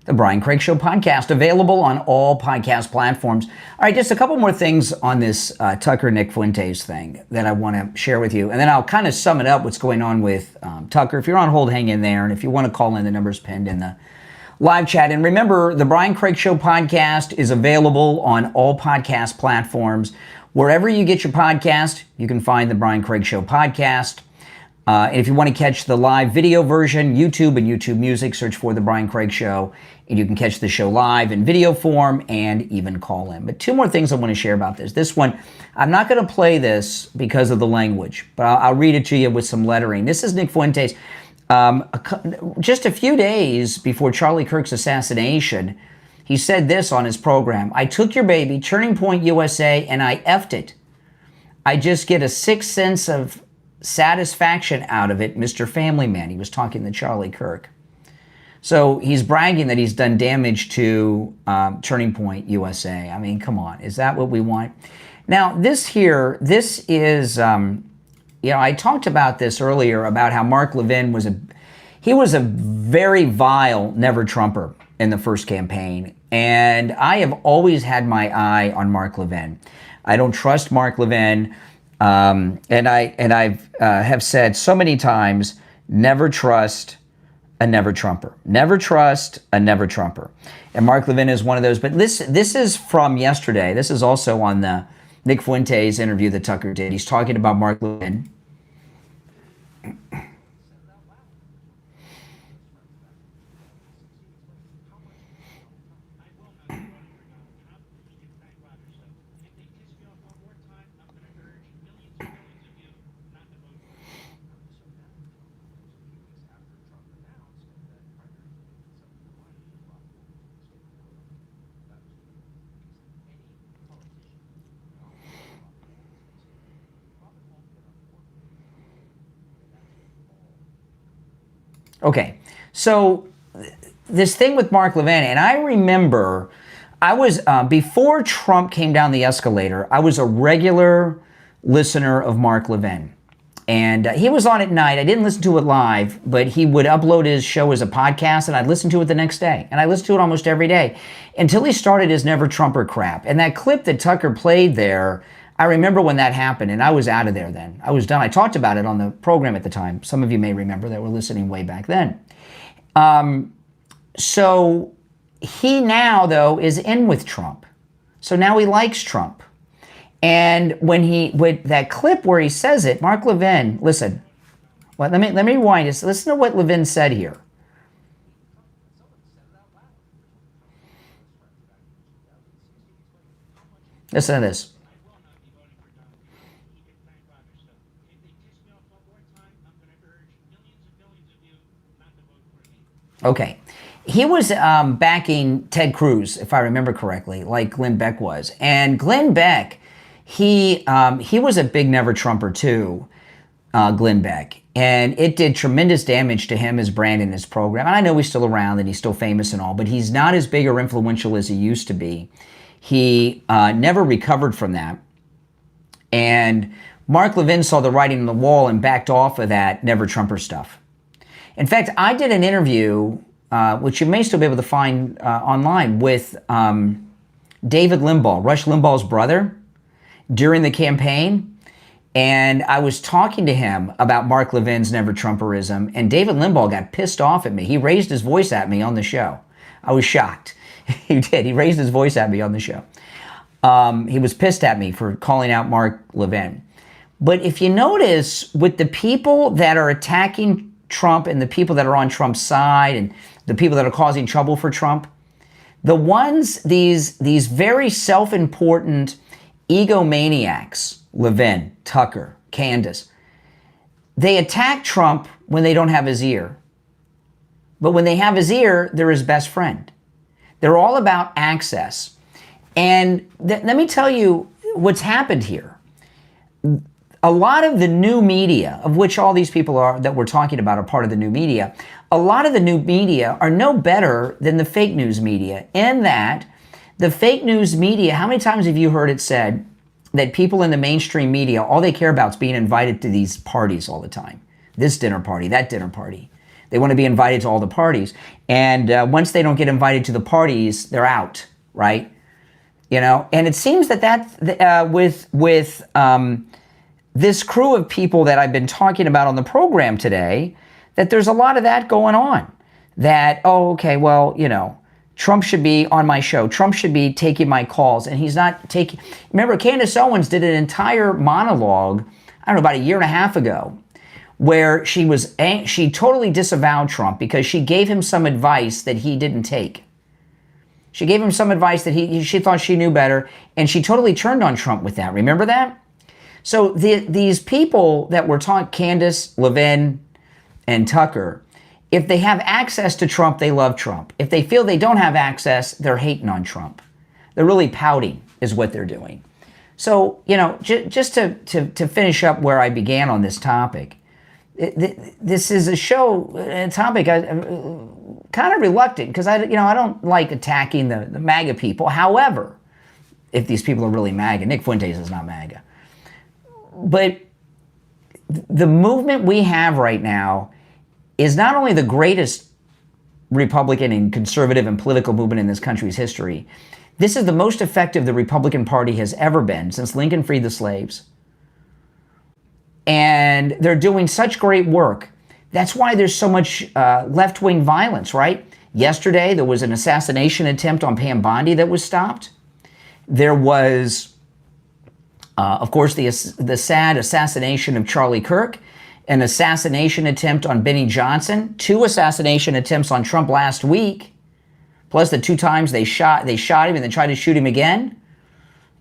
the Brian Craig Show podcast, available on all podcast platforms. All right, just a couple more things on this Tucker Nick Fuentes thing that I want to share with you, and then I'll kind of sum it up what's going on with Tucker. If you're on hold, hang in there, and if you want to call in, the number's pinned in the live chat. And remember, the Brian Craig Show podcast is available on all podcast platforms. Wherever you get your podcast, you can find the Brian Craig Show podcast. And if you want to catch the live video version, YouTube and YouTube Music, search for The Brian Craig Show, and you can catch the show live in video form and even call in. But two more things I want to share about this. This one, I'm not going to play this because of the language, but I'll read it to you with some lettering. This is Nick Fuentes. Just a few days before Charlie Kirk's assassination, he said this on his program: "I took your baby, Turning Point USA, and I effed it. I just get a sixth sense of satisfaction out of it, Mr. Family Man." He was talking to Charlie Kirk. So he's bragging that he's done damage to Turning Point USA. I mean, come on. Is that what we want? Now, this is, I talked about this earlier about how Mark Levin was a very vile never-Trumper in the first campaign. And I have always had my eye on Mark Levin. I don't trust Mark Levin. And I have said so many times, never trust a never-Trumper. Never trust a never-Trumper. And Mark Levin is one of those. But this is from yesterday. This is also on the Nick Fuentes interview that Tucker did. He's talking about Mark Levin. Okay, so this thing with Mark Levin, and I remember I was, before Trump came down the escalator, I was a regular listener of Mark Levin. And he was on at night. I didn't listen to it live, but he would upload his show as a podcast, and I'd listen to it the next day. And I listened to it almost every day until he started his never-Trumper crap. And that clip that Tucker played there, I remember when that happened, and I was out of there then. I was done. I talked about it on the program at the time. Some of you may remember that were listening way back then. So he now, though, is in with Trump. So now he likes Trump. And with that clip where he says it, Mark Levin, listen. Well, let me rewind this. Listen to what Levin said here. Listen to this. Okay. He was backing Ted Cruz, if I remember correctly, like Glenn Beck was. And Glenn Beck, he was a big never-Trumper too, Glenn Beck. And it did tremendous damage to him, his brand, and his program. And I know he's still around and he's still famous and all, but he's not as big or influential as he used to be. He never recovered from that. And Mark Levin saw the writing on the wall and backed off of that never-Trumper stuff. In fact, I did an interview, which you may still be able to find online, with David Limbaugh, Rush Limbaugh's brother, during the campaign. And I was talking to him about Mark Levin's Never Trumperism, and David Limbaugh got pissed off at me. He raised his voice at me on the show. I was shocked. He did. He raised his voice at me on the show. He was pissed at me for calling out Mark Levin. But if you notice, with the people that are attacking Trump and the people that are on Trump's side and the people that are causing trouble for Trump, the ones, these very self-important egomaniacs, Levin, Tucker, Candace, they attack Trump when they don't have his ear. But when they have his ear, they're his best friend. They're all about access. And let me tell you what's happened here. A lot of the new media, of which all these people are that we're talking about are part of the new media, a lot of the new media are no better than the fake news media, in that the fake news media, how many times have you heard it said that people in the mainstream media, all they care about is being invited to these parties all the time? This dinner party, that dinner party. They want to be invited to all the parties. And once they don't get invited to the parties, they're out, right? You know, and it seems that with this crew of people that I've been talking about on the program today, that there's a lot of that going on. That, oh, okay, well, you know, Trump should be on my show. Trump should be taking my calls, and he's not taking... Remember, Candace Owens did an entire monologue, I don't know, about a year and a half ago, where she totally disavowed Trump because she gave him some advice that he didn't take. She gave him some advice that she thought she knew better, and she totally turned on Trump with that. Remember that? So these people that were talking, Candace, Levin, and Tucker, if they have access to Trump, they love Trump. If they feel they don't have access, they're hating on Trump. They're really pouting is what they're doing. So, you know, just to finish up where I began on this topic, this is a topic I'm kind of reluctant because I don't like attacking the MAGA people. However, if these people are really MAGA, Nick Fuentes is not MAGA. But the movement we have right now is not only the greatest Republican and conservative and political movement in this country's history, this is the most effective the Republican Party has ever been since Lincoln freed the slaves. And they're doing such great work. That's why there's so much left-wing violence, right? Yesterday, there was an assassination attempt on Pam Bondi that was stopped. There was, of course, the sad assassination of Charlie Kirk, an assassination attempt on Benny Johnson, 2 assassination attempts on Trump last week, plus the 2 times they shot him and then tried to shoot him again,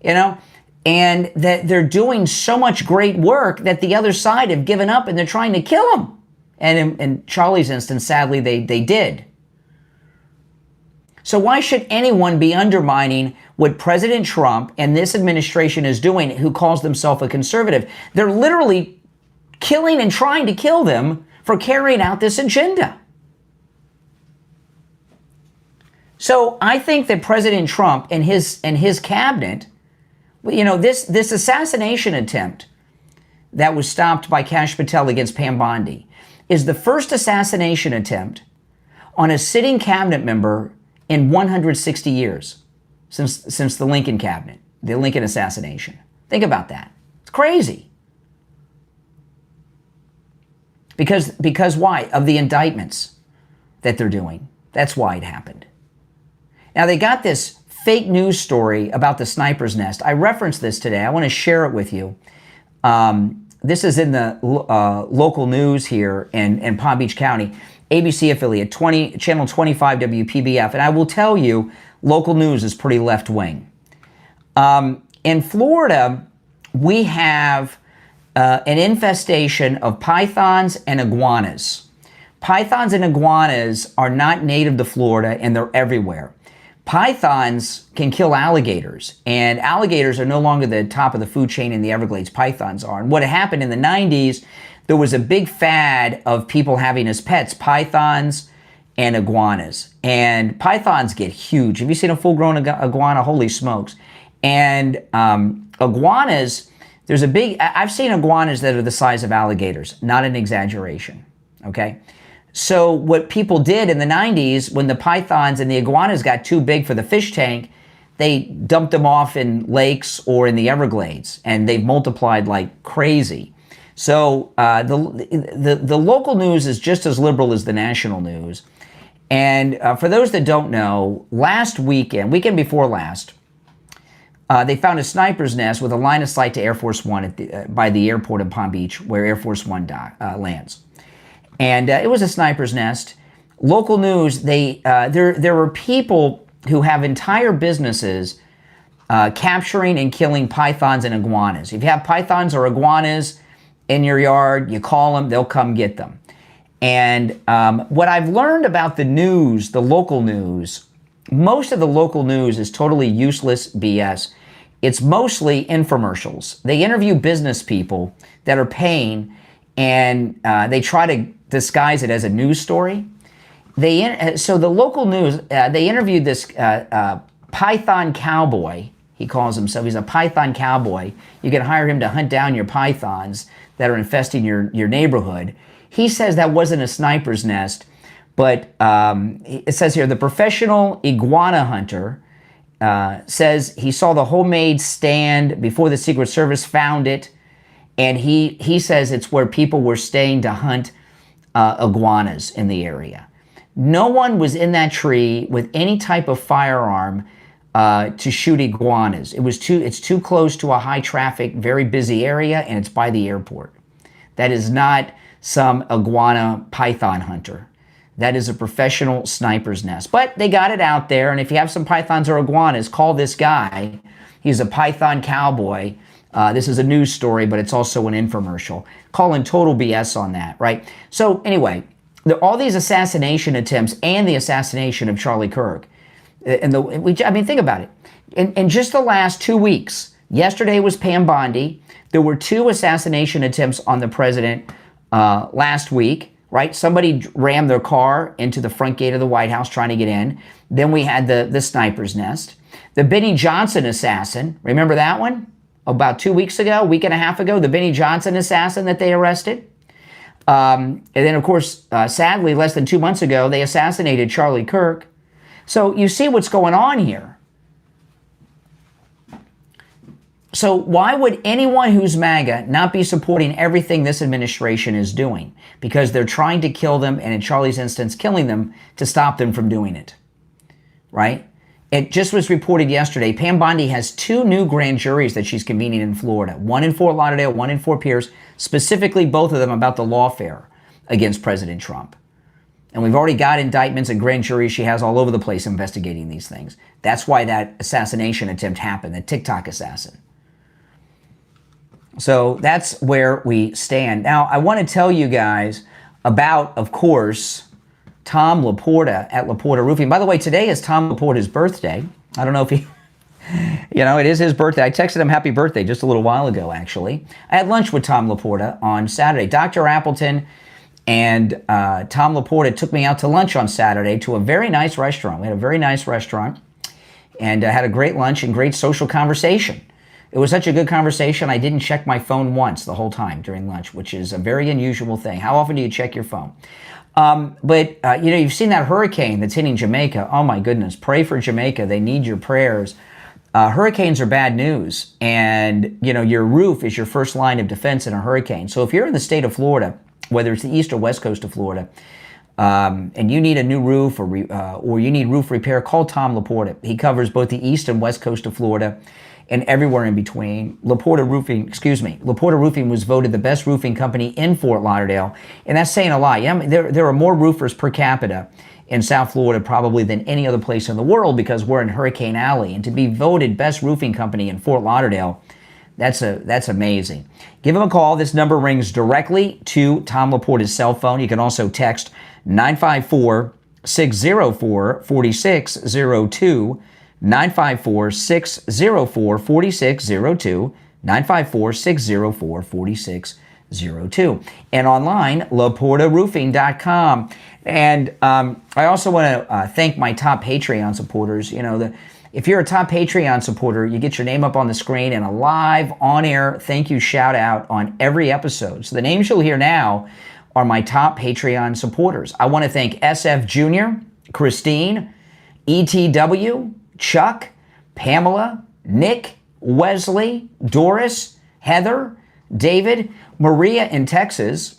you know, and that they're doing so much great work that the other side have given up and they're trying to kill him. And in Charlie's instance, sadly, they did. So why should anyone be undermining what President Trump and this administration is doing, who calls themselves a conservative? They're literally killing and trying to kill them for carrying out this agenda. So I think that President Trump and his cabinet, you know, this assassination attempt that was stopped by Kash Patel against Pam Bondi is the first assassination attempt on a sitting cabinet member in 160 years since the Lincoln cabinet, the Lincoln assassination. Think about that. It's crazy. Because why? Of the indictments that they're doing. That's why it happened. Now, they got this fake news story about the sniper's nest. I referenced this today. I want to share it with you. This is in the local news here in Palm Beach County, ABC affiliate, Channel 25 WPBF. And I will tell you, local news is pretty left-wing. In Florida, we have an infestation of pythons and iguanas. Pythons and iguanas are not native to Florida, and they're everywhere. Pythons can kill alligators, and alligators are no longer the top of the food chain in the Everglades. Pythons are. And what happened in the 90s, there was a big fad of people having as pets pythons and iguanas. And pythons get huge. Have you seen a full-grown iguana? Holy smokes. And iguanas, I've seen iguanas that are the size of alligators, not an exaggeration, okay? So what people did in the 90s, when the pythons and the iguanas got too big for the fish tank, they dumped them off in lakes or in the Everglades, and they've multiplied like crazy. So the local news is just as liberal as the national news. And for those that don't know, last weekend before last, they found a sniper's nest with a line of sight to Air Force One by the airport in Palm Beach, where Air Force One lands. And it was a sniper's nest. Local news, there were people who have entire businesses capturing and killing pythons and iguanas. If you have pythons or iguanas in your yard, you call them, they'll come get them. And what I've learned about the news, the local news, most of the local news is totally useless BS. It's mostly infomercials. They interview business people that are paying, and they try to disguise it as a news story. So the local news, they interviewed this python cowboy. He calls himself, he's a python cowboy. You can hire him to hunt down your pythons that are infesting your neighborhood. He says that wasn't a sniper's nest, but it says here, the professional iguana hunter says he saw the homemade stand before the Secret Service found it, and he says it's where people were staying to hunt iguanas in the area. No one was in that tree with any type of firearm to shoot iguanas. It's too close to a high traffic, very busy area, and it's by the airport. That is not some iguana python hunter. That is a professional sniper's nest. But they got it out there, and if you have some pythons or iguanas, call this guy. He's a python cowboy. This is a news story, but it's also an infomercial. Calling total BS on that, right? So anyway, all these assassination attempts and the assassination of Charlie Kirk, think about it. In just the last 2 weeks, yesterday was Pam Bondi. There were 2 assassination attempts on the president last week, right? Somebody rammed their car into the front gate of the White House trying to get in. Then we had the sniper's nest. The Benny Johnson assassin, remember that one? About 2 weeks ago, week and a half ago, the Benny Johnson assassin that they arrested. And then, of course, sadly, less than 2 months ago, they assassinated Charlie Kirk. So you see what's going on here. So why would anyone who's MAGA not be supporting everything this administration is doing? Because they're trying to kill them, and in Charlie's instance, killing them to stop them from doing it, right? It just was reported yesterday, Pam Bondi has 2 new grand juries that she's convening in Florida. One in Fort Lauderdale, one in Fort Pierce, specifically both of them about the lawfare against President Trump. And we've already got indictments and grand juries she has all over the place investigating these things. That's why that assassination attempt happened, the TikTok assassin. So that's where we stand. Now, I want to tell you guys about, of course, Tom Laporta at Laporta Roofing. By the way, today is Tom Laporta's birthday. I don't know if he, it is his birthday. I texted him happy birthday just a little while ago, actually. I had lunch with Tom Laporta on Saturday. Dr. Appleton and Tom Laporta took me out to lunch on Saturday to a very nice restaurant. We had a very nice restaurant and had a great lunch and great social conversation. It was such a good conversation, I didn't check my phone once the whole time during lunch, which is a very unusual thing. How often do you check your phone? But you've seen that hurricane that's hitting Jamaica. Oh my goodness, pray for Jamaica. They need your prayers. Hurricanes are bad news, and your roof is your first line of defense in a hurricane. So if you're in the state of Florida, whether it's the east or west coast of Florida, and you need a new roof or you need roof repair, call Tom Laporta. He covers both the east and west coast of Florida and everywhere in between. Laporta Roofing was voted the best roofing company in Fort Lauderdale, and that's saying a lot. There are more roofers per capita in South Florida probably than any other place in the world because we're in Hurricane Alley, and to be voted best roofing company in Fort Lauderdale, that's amazing. Give him a call. This number rings directly to Tom Laporta's cell phone. You can also text 954-604-4602, 954-604-4602, 954-604-4602, and online, LaportaRoofing.com. And I also want to thank my top Patreon supporters. If you're a top Patreon supporter, you get your name up on the screen and a live on-air thank you shout out on every episode. So the names you'll hear now are my top Patreon supporters. I want to thank SFjr, Christine, ETW, Chuck, Pamela, Nick, Wesley, Doris, Heather, David, Maria in Texas,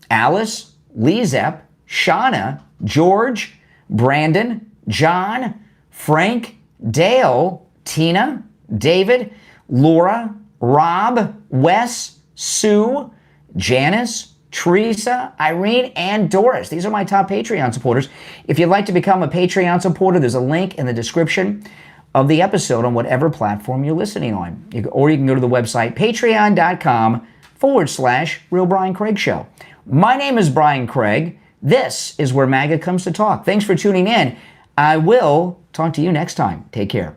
Alice, LeeZep, Shawna, George, Brandon, John, Frank, Dale, Tina, David, Laura, Rob, Wes, Sue, Janice, Teresa, Irene, and Doris. These are my top Patreon supporters. If you'd like to become a Patreon supporter, there's a link in the description of the episode on whatever platform you're listening on. Or you can go to the website, patreon.com/Real Brian Craig Show. My name is Brian Craig. This is where MAGA comes to talk. Thanks for tuning in. I will talk to you next time. Take care.